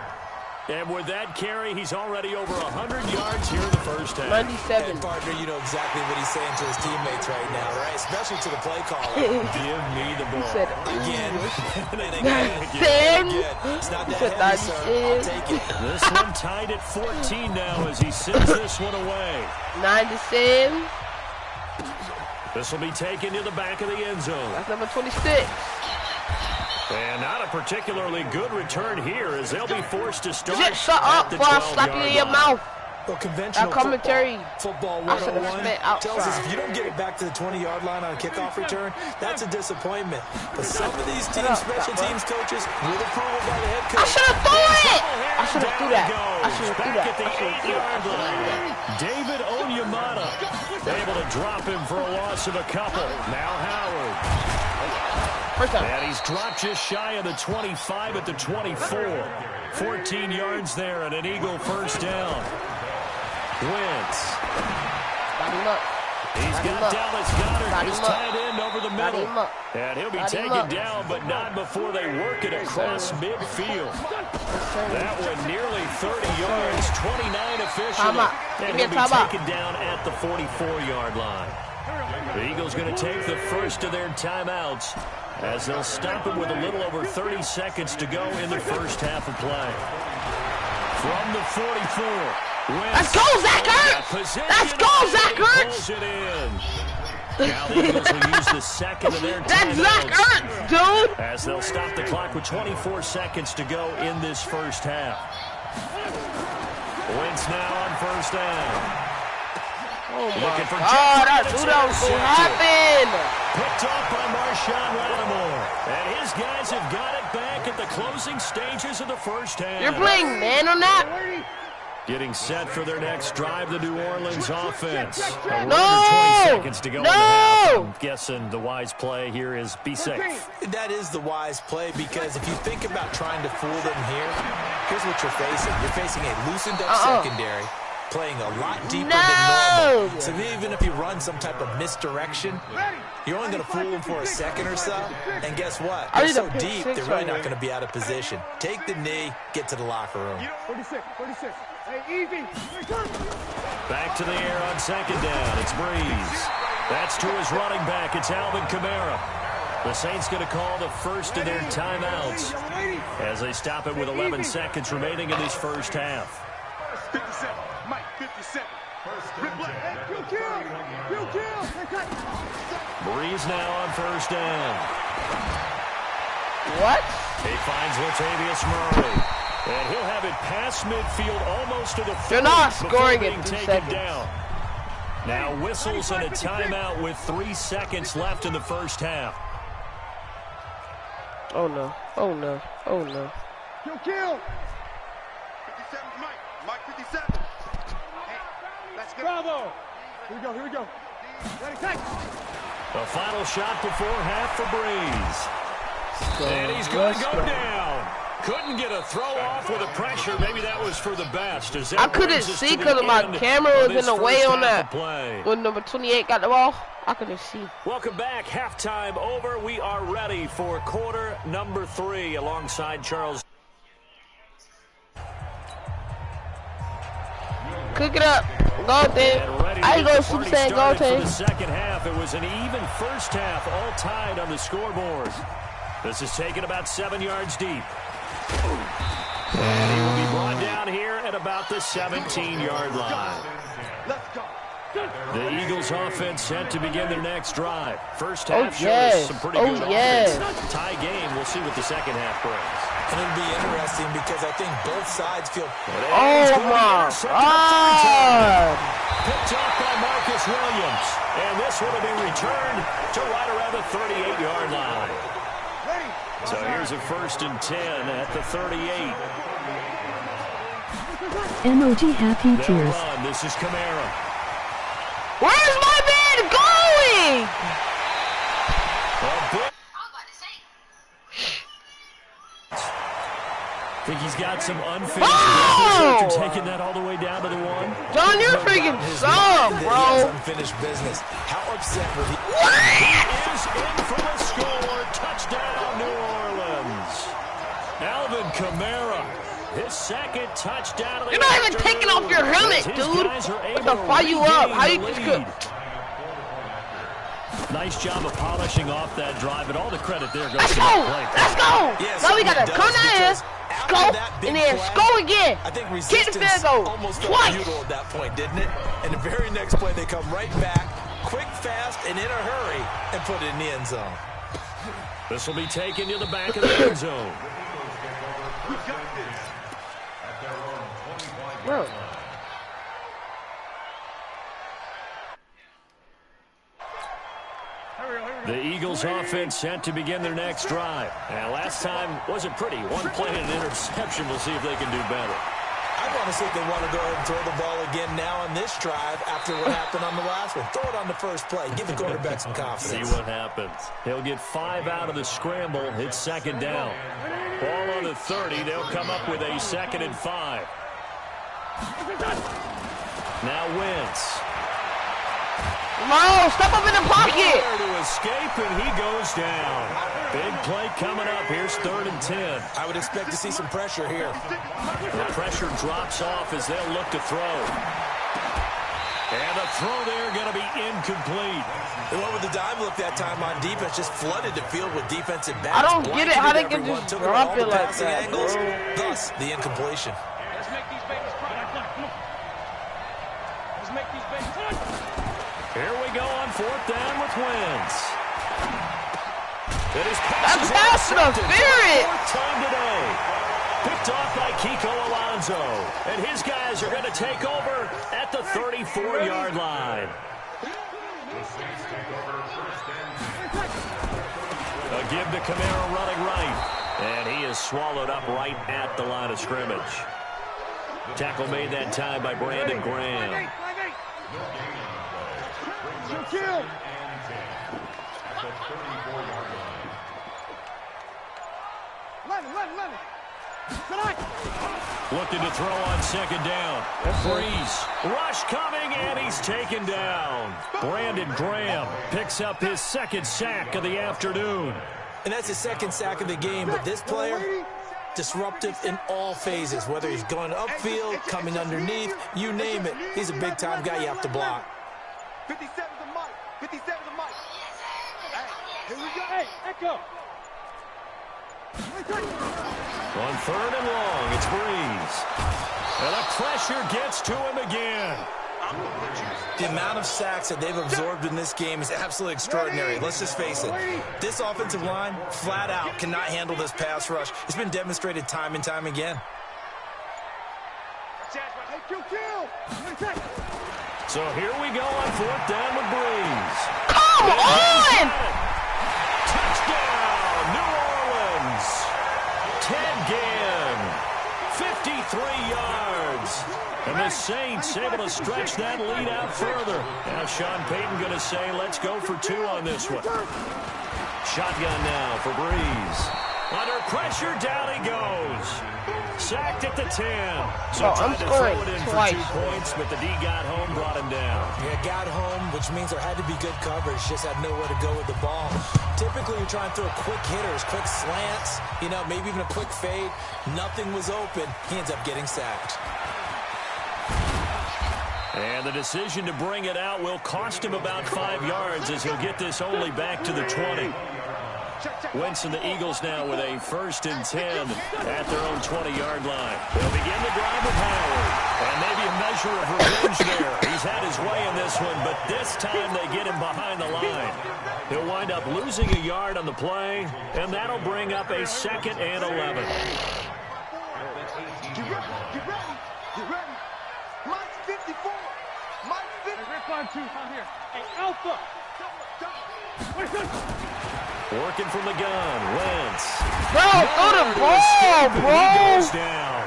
And with that carry, he's already over 100 yards here in the first half. 97. And partner, you know exactly what he's saying to his teammates right now, right? Especially to the play caller. Give me the ball. He said, Again. It's not He that said heavy, sir. I'll 97. take it. This one tied at 14 now as he sends this one away. 97. This will be taken to the back of the end zone. That's number 26. And not a particularly good return here as they'll be forced to start Shut at up the before I slap you in your 12-yard mouth. Well, conventional That commentary. football I should have 101 spent tells us outside. if you don't get it back to the 20-yard line on a kickoff return, that's a disappointment. But some of these team special teams coaches, with approval by the head I coach, should have thrown it. I should have threw that. Down I should have threw back that. at the I should have threw 8-yard that. line. David Onyemata able to drop him for a loss of a couple. Now Howard. First time. And he's dropped just shy of the 25 at the 24. 14 yards there and an Eagle first down. Wentz. Got him up. He's got Dallas Goedert, his tight end over the Got middle. him up. And he'll be Got him taken up. down, but not before they work it across midfield. That one nearly 30 yards, 29 officially. Timeout. And Give me a he'll be timeout. taken down at the 44-yard line. The Eagles going to take the first of their timeouts as they'll stop him with a little over 30 seconds to go in the first half of play. From the 44. Let's go, Zach Ertz! Let's go, Zach Ertz! Pulls it in. Now the Eagles will use the second of their That's Zach timeouts Ertz, dude! as they'll stop the clock with 24 seconds to go in this first half. Wentz now on first down. Oh my Looking for God, I Jefferson. knew that was going to happen! Picked off by Marshawn Lattimore. And his guys have got it back at the closing stages of the first half. You're playing man on that? Getting set for their next drive, the New Orleans offense. No! 20 seconds to go in the half. I'm guessing the wise play here is be safe. that is the wise play because if you think about trying to fool them here, here's what you're facing. You're facing a loosened up secondary, playing a lot deeper than normal. So even if you run some type of misdirection, you're only going to fool them for a second or so. And guess what? They're so deep, they're really not going to be out of position. Take the knee, get to the locker room. 46. Hey, easy. Back to the air on second down. It's Breeze. That's to his running back. It's Alvin Kamara. The Saints going to call the first of their timeouts as they stop it with 11 seconds remaining in this first half. 57. Mike, 57. Kill. Breeze now on first down. What? He finds Latavius Murray. And he'll have it past midfield almost to the 30 They're not before scoring being in 2 taken seconds. down. Now whistles and a timeout with 3 seconds left in the first half. Oh no. Oh no. Oh no. Kill. 57 Mike, 57. Hey, let's go. Bravo. Here we go. Ready, take. The final shot before half for Breeze. And he's going to go down. Couldn't get a throw off with the pressure. Maybe that was for the best. As that I couldn't brings us see to the because my end camera of was this in the way first on half that. of play. When number 28 got the ball, I couldn't see. Welcome back. Halftime over. We are ready for quarter number 3 alongside Charles. Cook it up. Go team. I go Super Saiyan Go For team. the second half, it was an even first half, all tied on the scoreboard. This is taken about 7 yards deep. And he will be brought down here at about the 17-yard line. Let's go. The Eagles offense set to begin their next drive. First half shows yes. some pretty Oh, good yes. offense. Tie game. We'll see what the second half brings. And it'll be interesting because I think both sides feel... Oh my God. Picked off by Marcus Williams. And this one will be returned to right around the 38-yard line. So here's a 1st and 10 at the 38. emoji happy They'll tears. run. This is Kamara. Where's my man going? Think he's got some unfinished business after taking that all the way down to the 1? John, you're freaking some, bro. Unfinished business. How upset was he? He is in for the score. Touchdown, New Orleans. Alvin Kamara, his second touchdown of the You're not even taking off your helmet, dude. To fire you up. How you just could? Nice job of polishing off that drive, and all the credit there goes Let's to go. the play. Let's go. Yes, Now we got to come down here, go, and then go again. I think Get the field goal almost twice. futile at that point, didn't it? And the very next play, they come right back, quick, fast, and in a hurry, and put it in the end zone. This will be taken to the back of the end zone. Bro. The Eagles offense set to begin their next drive. And last time wasn't pretty. One play and an interception. We'll see if they can do better. I want to see if they want to go ahead and throw the ball again now on this drive after what happened on the last one. Throw it on the first play. Give the quarterback some confidence. See what happens. He'll get 5 out of the scramble. It's second down. Ball on the 30. They'll come up with a 2nd and 5. Now Wentz. No, step up in the pocket. Nowhere to escape, and he goes down. Big play coming up. Here's 3rd and 10. I would expect to see some pressure here. The pressure drops off as they'll look to throw. And the throw there going to be incomplete. They went with the dime look that time on defense, just flooded the field with defensive backs. I don't get it. How they can Everyone just took drop all it the like passing that, angles, bro. thus the incompletion. Let's make these babies cry. Come on. Let's make these babies cry. Here we go on 4th down with Wentz. That's pass interference. 4th time today. Picked off by Kiko Alonso. And his guys are going to take over at the 34-yard line. A give to Kamara running right. And he is swallowed up right at the line of scrimmage. Tackle made that time by Brandon Graham. Looking to throw on 2nd down. Breeze. Rush coming, and he's taken down. Brandon Graham picks up his 2nd sack of the afternoon. And that's his 2nd sack of the game, but this player, disruptive in all phases, whether he's going upfield, coming underneath, you name it. He's a big-time guy you have to block. 57 to Mike. 57 to Mike. Hey, here we go. Hey, Echo. On 3rd and long, it's Breeze. And the pressure gets to him again. The amount of sacks that they've absorbed in this game is absolutely extraordinary. Let's just face it. This offensive line, flat out, cannot handle this pass rush. It's been demonstrated time and time again. So here we go on 4th down with Breeze. Come on! Touchdown, New Orleans. Ted Ginn, 53 yards. And the Saints able to stretch that lead out further. Now Sean Payton going to say, let's go for 2 on this one. Shotgun now for Breeze. Under pressure, down he goes. Sacked at the 10. So tried to throw it in for 2 points, but the D got home, brought him down. Yeah, got home, which means there had to be good coverage. Just had nowhere to go with the ball. Typically, you're trying to throw quick hitters, quick slants, you know, maybe even a quick fade. Nothing was open. He ends up getting sacked. And the decision to bring it out will cost him about 5 yards as he'll get this only back to the 20. Wentz and the Eagles now with a 1st and 10 at their own 20-yard line. They'll begin the drive with Howard. And maybe a measure of revenge there. He's had his way in this one, but this time they get him behind the line. He'll wind up losing a yard on the play, and that'll bring up a 2nd and 11. Get ready. Mike's 54. Mike's 50. Hey, Rip on 2. Come here. Hey, Alpha. Working from the gun, Wentz. Bro, throw the ball, bro. He goes down.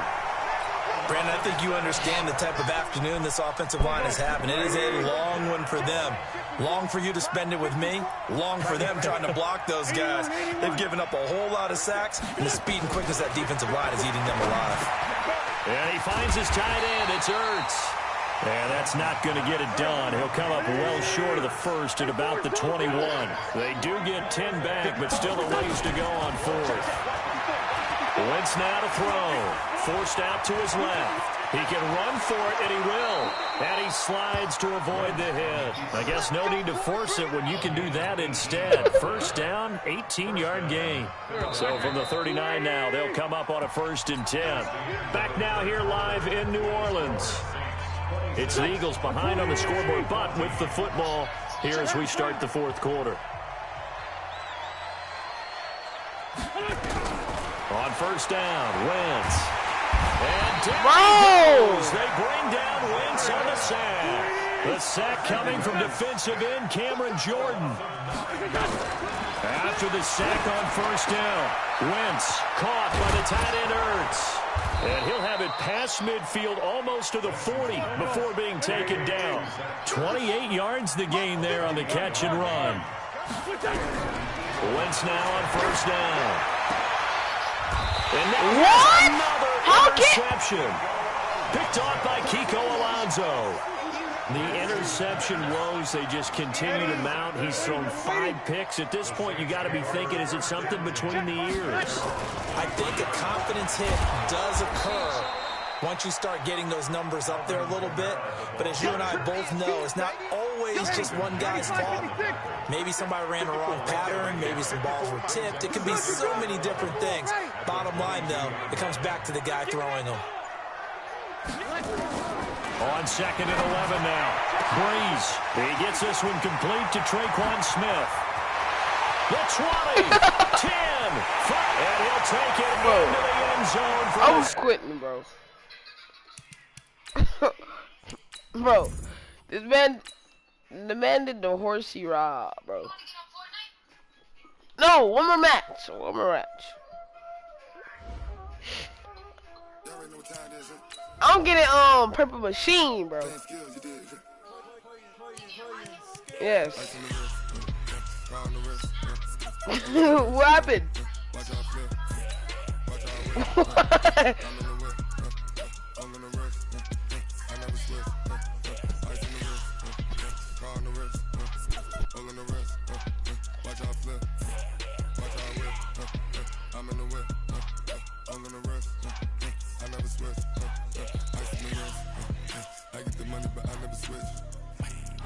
Brandon, I think you understand the type of afternoon this offensive line is having. It is a long one for them. Long for you to spend it with me. Long for them trying to block those guys. They've given up a whole lot of sacks, and the speed and quickness of that defensive line is eating them alive. And he finds his tight end. It's Ertz. And that's not going to get it done. He'll come up well short of the first at about the 21. They do get 10 back, but still a ways to go on fourth. Wentz now to throw. Forced out to his left. He can run for it, and he will. And he slides to avoid the hit. I guess no need to force it when you can do that instead. First down, 18-yard gain. So from the 39 now, they'll come up on a 1st and 10. Back now here live in New Orleans. It's the Eagles behind on the scoreboard, but with the football here as we start the 4th quarter. On 1st down, Wentz. And down goes. They bring down Wentz on the sack. The sack coming from defensive end Cameron Jordan. After the sack on 1st down, Wentz caught by the tight end Ertz. And he'll have it past midfield almost to the 40 before being taken down. 28 yards the gain there on the catch and run. Wentz now on 1st down. And now another interception. Picked off by Kiko Alonso. The interception woes, they just continue to mount. He's thrown 5 picks. At this point, you got to be thinking, is it something between the ears? I think a confidence hit does occur once you start getting those numbers up there a little bit. But as you and I both know, it's not always just one guy's fault. Maybe somebody ran a wrong pattern. Maybe some balls were tipped. It can be so many different things. Bottom line, though, it comes back to the guy throwing them. On 2nd and 11 now. Breeze. He gets this one complete to Traquan Smith. The 20, 10, 5, and he'll take it into the end zone. I was quitting, bro. Bro, the man did the horsey ride, bro. No, one more match. I'm getting purple machine, bro. Yes. What happened? What?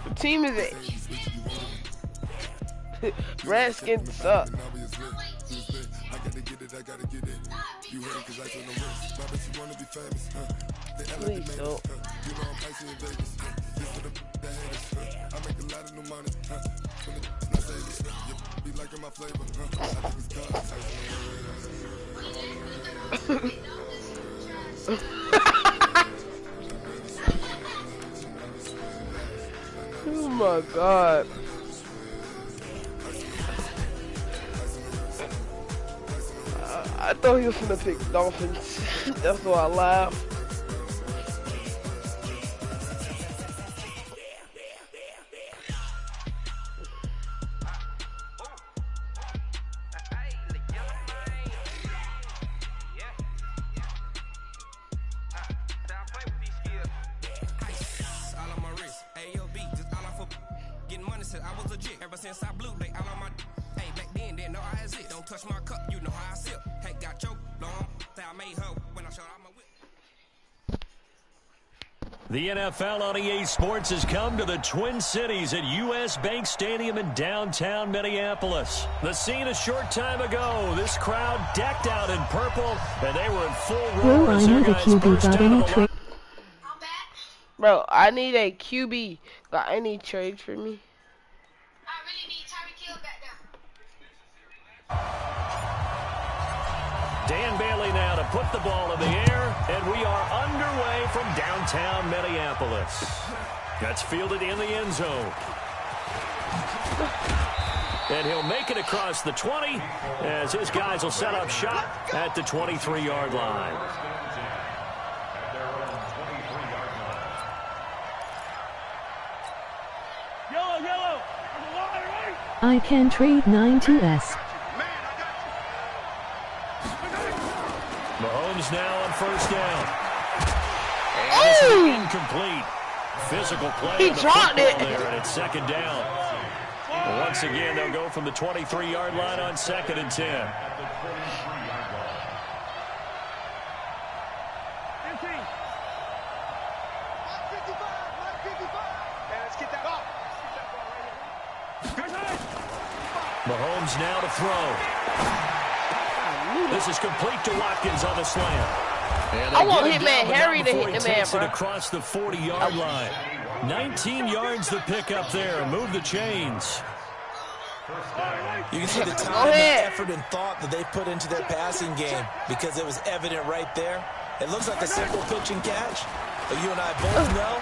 What team is it? Redskins suck. Please don't. Oh my God. I thought he was gonna pick Dolphins. That's why I laughed. The NFL on EA Sports has come to the Twin Cities at U.S. Bank Stadium in downtown Minneapolis. The scene a short time ago. This crowd decked out in purple, and they were in full roar as their guys burst out of the line. Bro, I need a QB. Got any trade for me? I really need Tyreek Hill back there. Dan Bailey now to put the ball in the air, and we are underway from downtown Minneapolis. That's fielded in the end zone. And he'll make it across the 20 as his guys will set up shop at the 23-yard line. I can trade 9 to S. Mahomes now on first down. And this is incomplete. Physical play. He dropped it. There, and it's second down. Once again, they'll go from the 23-yard line on 2nd and 10. Mahomes now to throw. This is complete to Watkins on the slant. I want Hitman Harry to hit the man, bro. Across the 40-yard line. 19 yards to pick up there. Move the chains. You can see the time, and effort, and thought that they put into their passing game because it was evident right there. It looks like a simple pitch and catch, but you and I both know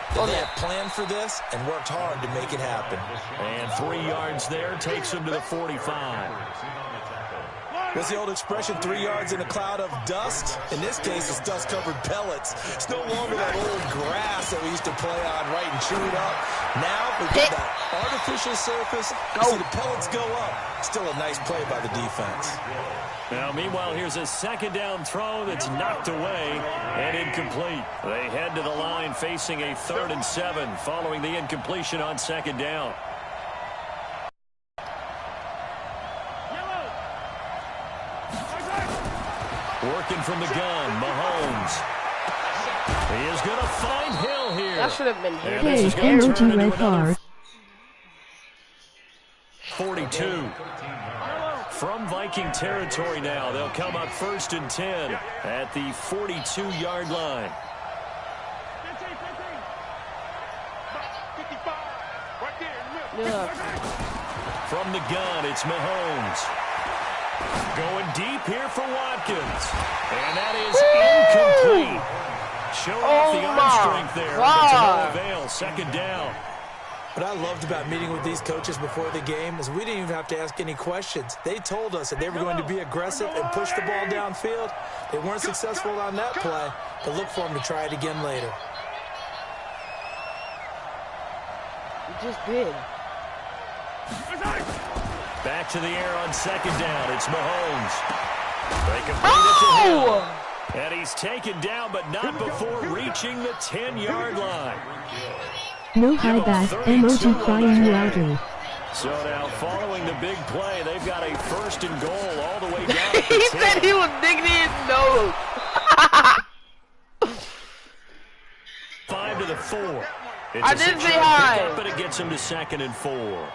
that they have planned for this and worked hard to make it happen. And 3 yards there takes him to the 45. What's the old expression, 3 yards in a cloud of dust? In this case, it's dust-covered pellets. It's no longer that old grass that we used to play on, right, and chew it up. Now, we've got that artificial surface. You see the pellets go up. Still a nice play by the defense. Now, meanwhile, here's a second down throw that's knocked away and incomplete. They head to the line facing a 3rd and 7 following the incompletion on second down. Working from the gun, Mahomes. He is going to find Hill here. That should have been Hill. Hey, emoji red card. 42. From Viking territory now, they'll come up 1st and 10 at the 42-yard line. Yeah. From the gun, it's Mahomes. Going deep here for Watkins. And that is incomplete. Showing off the arm strength there. But to no avail. Second down. What I loved about meeting with these coaches before the game is we didn't even have to ask any questions. They told us that they were going to be aggressive and push the ball downfield. They weren't successful on that play, but look for them to try it again later. You just did. Back to the air on second down. It's Mahomes. They complete it to Hill. And he's taken down, but not before reaching the 10-yard line. No high back, emoji crying loudly. So now, following the big play, they've got a 1st and goal all the way down at the He 10. said he was digging his nose. 5 to the 4. I didn't say hi. But it gets him to 2nd and 4.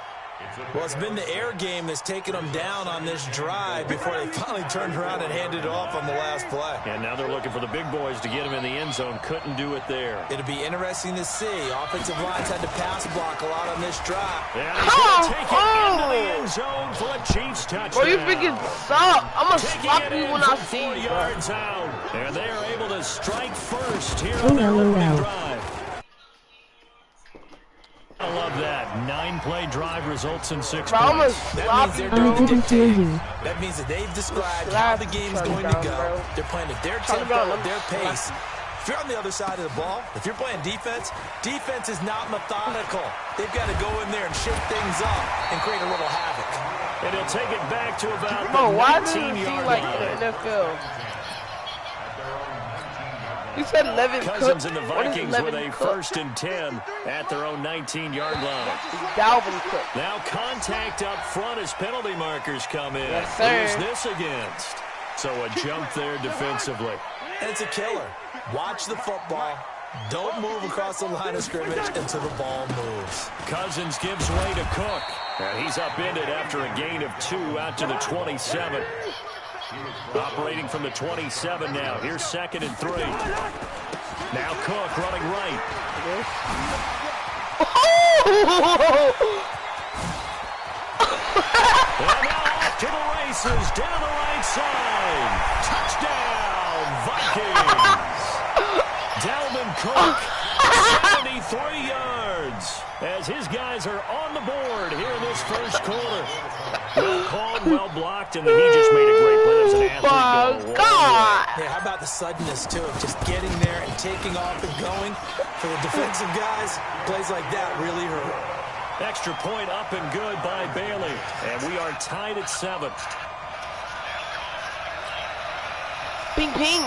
Well, it's been the air game that's taken them down on this drive before they finally turned around and handed it off on the last play. And now they're looking for the big boys to get him in the end zone. Couldn't do it there. It'll be interesting to see. Offensive lines had to pass block a lot on this drive. And he's going to take it into the end zone for a Chiefs touchdown. Bro, you freaking suck. I'm going to slap you when I see you. 4 yards out. And they are able to strike first here Oh, on their opening LOL. drive. I love that. 9-play drive results in 6 Bro, I'm going to points. slap you, I bro. didn't hear you. That means that they've described how the game's going to go. They're playing at their tempo, at their pace. If you're on the other side of the ball, if you're playing defense, defense is not methodical. They've got to go in there and shake things up and create a little havoc. And he'll take it back to about Bro, the why does it 19-yard seem like line. the NFL? You said 11 Cousins and the What is Vikings 11 with a Cook? 1st and 10 at their own 19-yard line. Dalvin Cook. Now contact up front as penalty markers come in. Yes, sir. Who's this against? So a jump there defensively. And it's a killer. Watch the football. Don't move across the line of scrimmage until the ball moves. Cousins gives way to Cook. And he's upended after a gain of 2 out to the 27. Operating from the 27 now. Here's 2nd and 3. Now Cook running right. And now off to the races down the right side. Touchdown, Vikings. Dalvin Cook, 73 yards. As his guys are on the board here in this first quarter. Well called, well blocked, and he just made a great play. There's an athlete going. God. Yeah, how about the suddenness, too, of just getting there and taking off and going? For the defensive guys, plays like that really hurt. Extra point up and good by Bailey. And we are tied at 7. Ping, ping.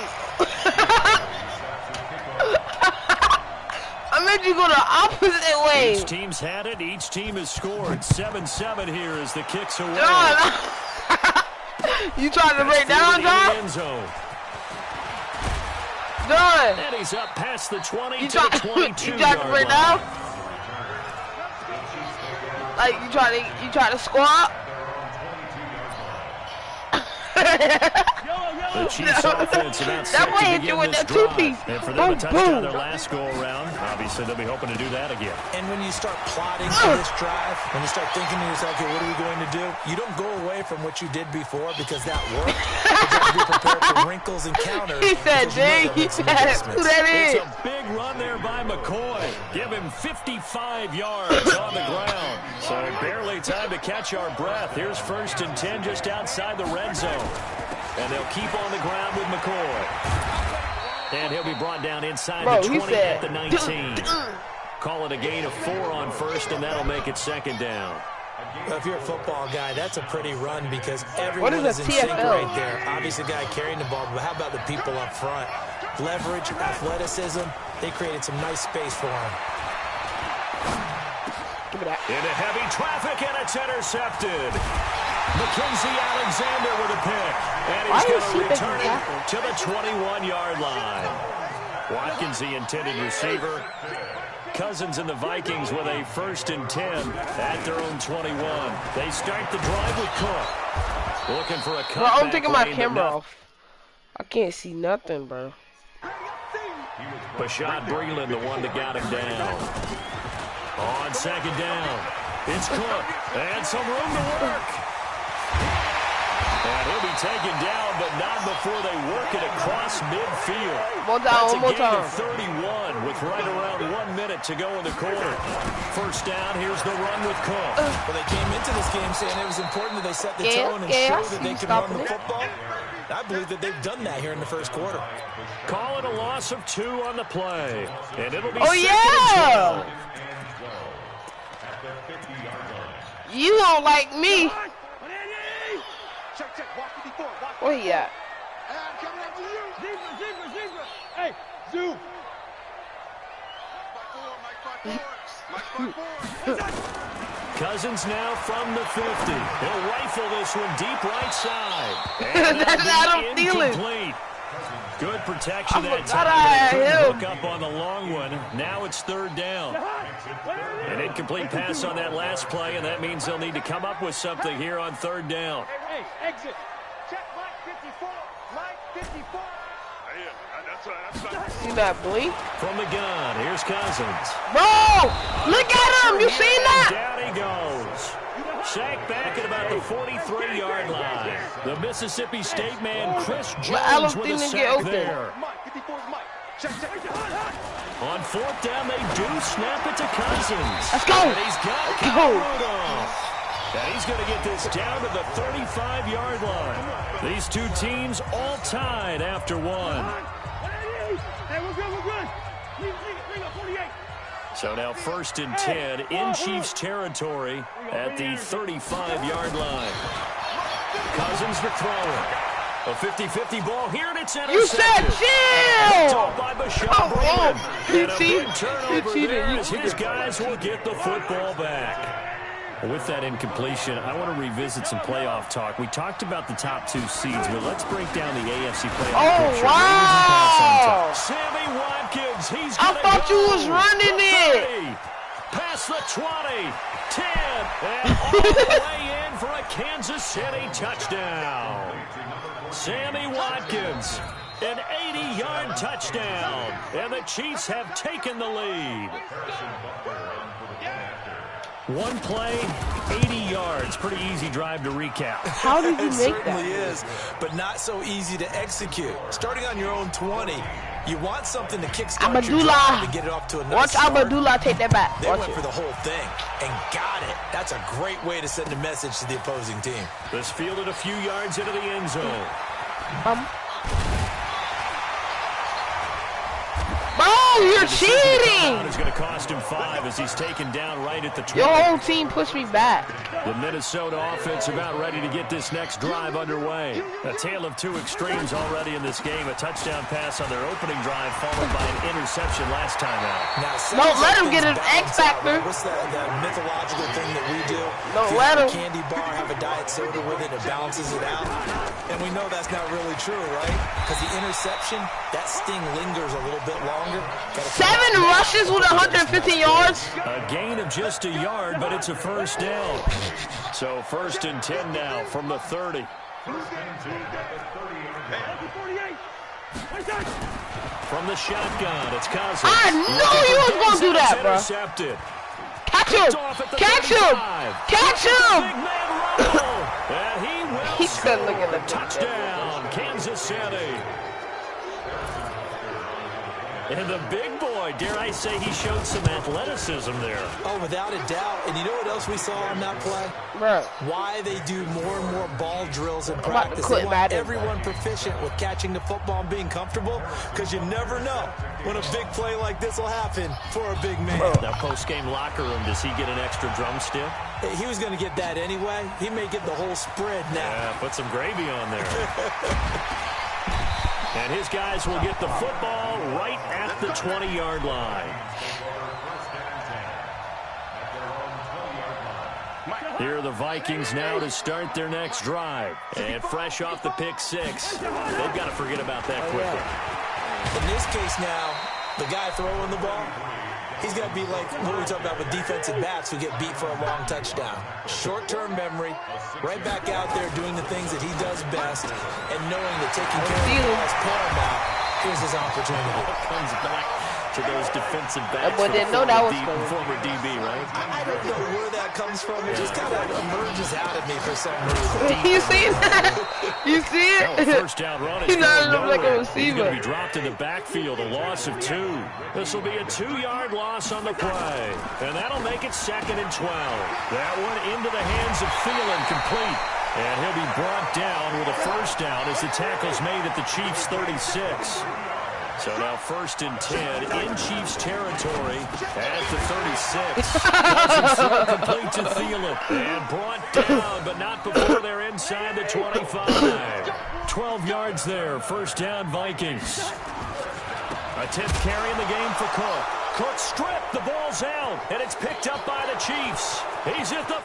I meant you go the opposite way. Each team's had it. Each team has scored. 7-7 here as the kicks away. John. You trying to break down, John? John. And he's up past the 20 You to try, the 22 you trying to break down? Like you try to squat? The Chiefs offense about set That boy to hit begin you with this that drive. two-piece. And for them Boom, to touchdown boom. their last go-around, obviously they'll be hoping to do that again. And when you start plotting for this drive, when you start thinking to yourself, okay, what are we going to do? You don't go away from what you did before because that worked. You got to be prepared for wrinkles and counters. He said, Jay, he said, who that is? It's a big run there by McCoy. Give him 55 yards on the ground. So barely time to catch our breath. Here's 1st and 10 just outside the red zone. And they'll keep on the ground with McCoy. And he'll be brought down inside the 20 at the 19. Call it a gain of 4 on 1st, and that'll make it 2nd down. Well, if you're a football guy, that's a pretty run because everyone is in sync right there. Obviously, the guy carrying the ball, but how about the people up front? Leverage, athleticism, they created some nice space for him. Into heavy traffic, and it's intercepted. Mackenzie Alexander with a pick. And he's going to return it to the 21-yard line. Watkins, the intended receiver. Cousins and the Vikings with a 1st and 10 at their own 21. They start the drive with Cook. Looking for a comeback. Bro, I'm taking my camera off. I can't see nothing, bro. Bashad Breeland, the one that got him down. On 2nd down, it's Cook. And some room to work. And he'll be taken down, but not before they work it across midfield. One time, one more time. 31 with right around 1 minute to go in the quarter. 1st down, here's the run with Cook. Well, they came into this game saying it was important that they set the tone and show that they can run the football. I believe that they've done that here in the 1st quarter. Call it a loss of 2 on the play. And it'll be You don't like me. Where he at? Hey, Zoo. Cousins now from the 50. He'll rifle this one deep right side. And That's Adam Thielen. incomplete. Good protection that forgot I time. had him. Look up on the long one. Now it's 3rd down. An incomplete pass on that last play, and that means they'll need to come up with something here on 3rd down. Hey, exit. Check Mike 54. Mike 54. See that blink? From the gun, here's Cousins. Bro, look at him. You seen that? Down he goes. Sacked back at about the 43-yard line. The Mississippi State man, Chris Jones, with a sack there. On 4th down, they do snap it to Cousins. Let's go. And he's got Rudolph. And he's going to get this down to the 35-yard line. These two teams all tied after 1. Hey, we're good, we're good. Bring up 48. So now 1st and 10 in Chiefs territory at the 35-yard line. Cousins to throw it. A 50-50 ball here, and it's intercepted. You said chill! Top by Bashad Breeland. And a cheated. big turnover there as his guys will get the football back. With that incompletion, I want to revisit some playoff talk. We talked about the top 2 seeds, but let's break down the AFC playoff picture. Wow! Sammy Watkins, he's I gonna thought go. you was running it. 30, past the 20, 10, and all the way in for a Kansas City touchdown. Sammy Watkins, an 80-yard touchdown, and the Chiefs have taken the lead. One play, 80 yards. Pretty easy drive to recap. How did you make that? It certainly is, but not so easy to execute. Starting on your own 20, you want something to kickstart your drive and get it off to a nice start. Watch Abdullah take that back. They went for the whole thing and got it. That's a great way to send a message to the opposing team. This fielded a few yards into the end zone. Bro! you're cheating. It's going to cost him 5 as he's taken down right at the 20. Your whole team pushed me back. The Minnesota offense about ready to get this next drive underway. A tale of two extremes already in this game. A touchdown pass on their opening drive followed by an interception last time out. Now, don't let him get an X factor. What's that mythological thing that we do? Don't let him. Candy bar, have a diet soda with it, and it balances it out. And we know that's not really true, right? Because the interception, that sting lingers a little bit longer. 7 rushes with 115 yards. A gain of just a yard, but it's a first down. So 1st and 10 now from the 30. From the shotgun, it's Cousins. I knew you was going to do that, bro. Intercepted. Catch him! Catch him! Catch him! And he will He's good looking at the touchdown, Kansas City. And the big boy, dare I say, he showed some athleticism there. Oh, without a doubt. And you know what else we saw on that play? Bro. Why they do more and more ball drills in practice. They want everyone proficient with catching the football and being comfortable, because you never know when a big play like this will happen for a big man. Now, post-game locker room, does he get an extra drumstick? He was going to get that anyway. He may get the whole spread now. Yeah, put some gravy on there. And his guys will get the football right at the 20-yard line. Here are the Vikings now to start their next drive. And fresh off the pick 6, they've got to forget about that quickly. In this case now, the guy throwing the ball, he's got to be like what we talk about with defensive backs who get beat for a long touchdown. Short-term memory, right back out there doing the things that he does best, and knowing that taking care of the ball is paramount. Here's his opportunity. Comes back to those defensive backs. But didn't know that was former DB, right? I don't know where that comes from. It just kind of emerges out of me for some reason. You see that? You see it? First down run. He's not even like a He's receiver. going to be dropped in the backfield, a loss of 2. This will be a 2-yard loss on the play. And that'll make it 2nd and 12. That one into the hands of Thielen, complete. And he'll be brought down with a first down as the tackle's made at the Chiefs' 36. So now 1st and 10 in Chiefs territory at the 36. Doesn't complete to Thielen. And brought down, but not before they're inside the 25. 12 yards there. First down, Vikings. A 10th carry in the game for Cook. Cook stripped. The ball's out. And it's picked up by the Chiefs. He's at the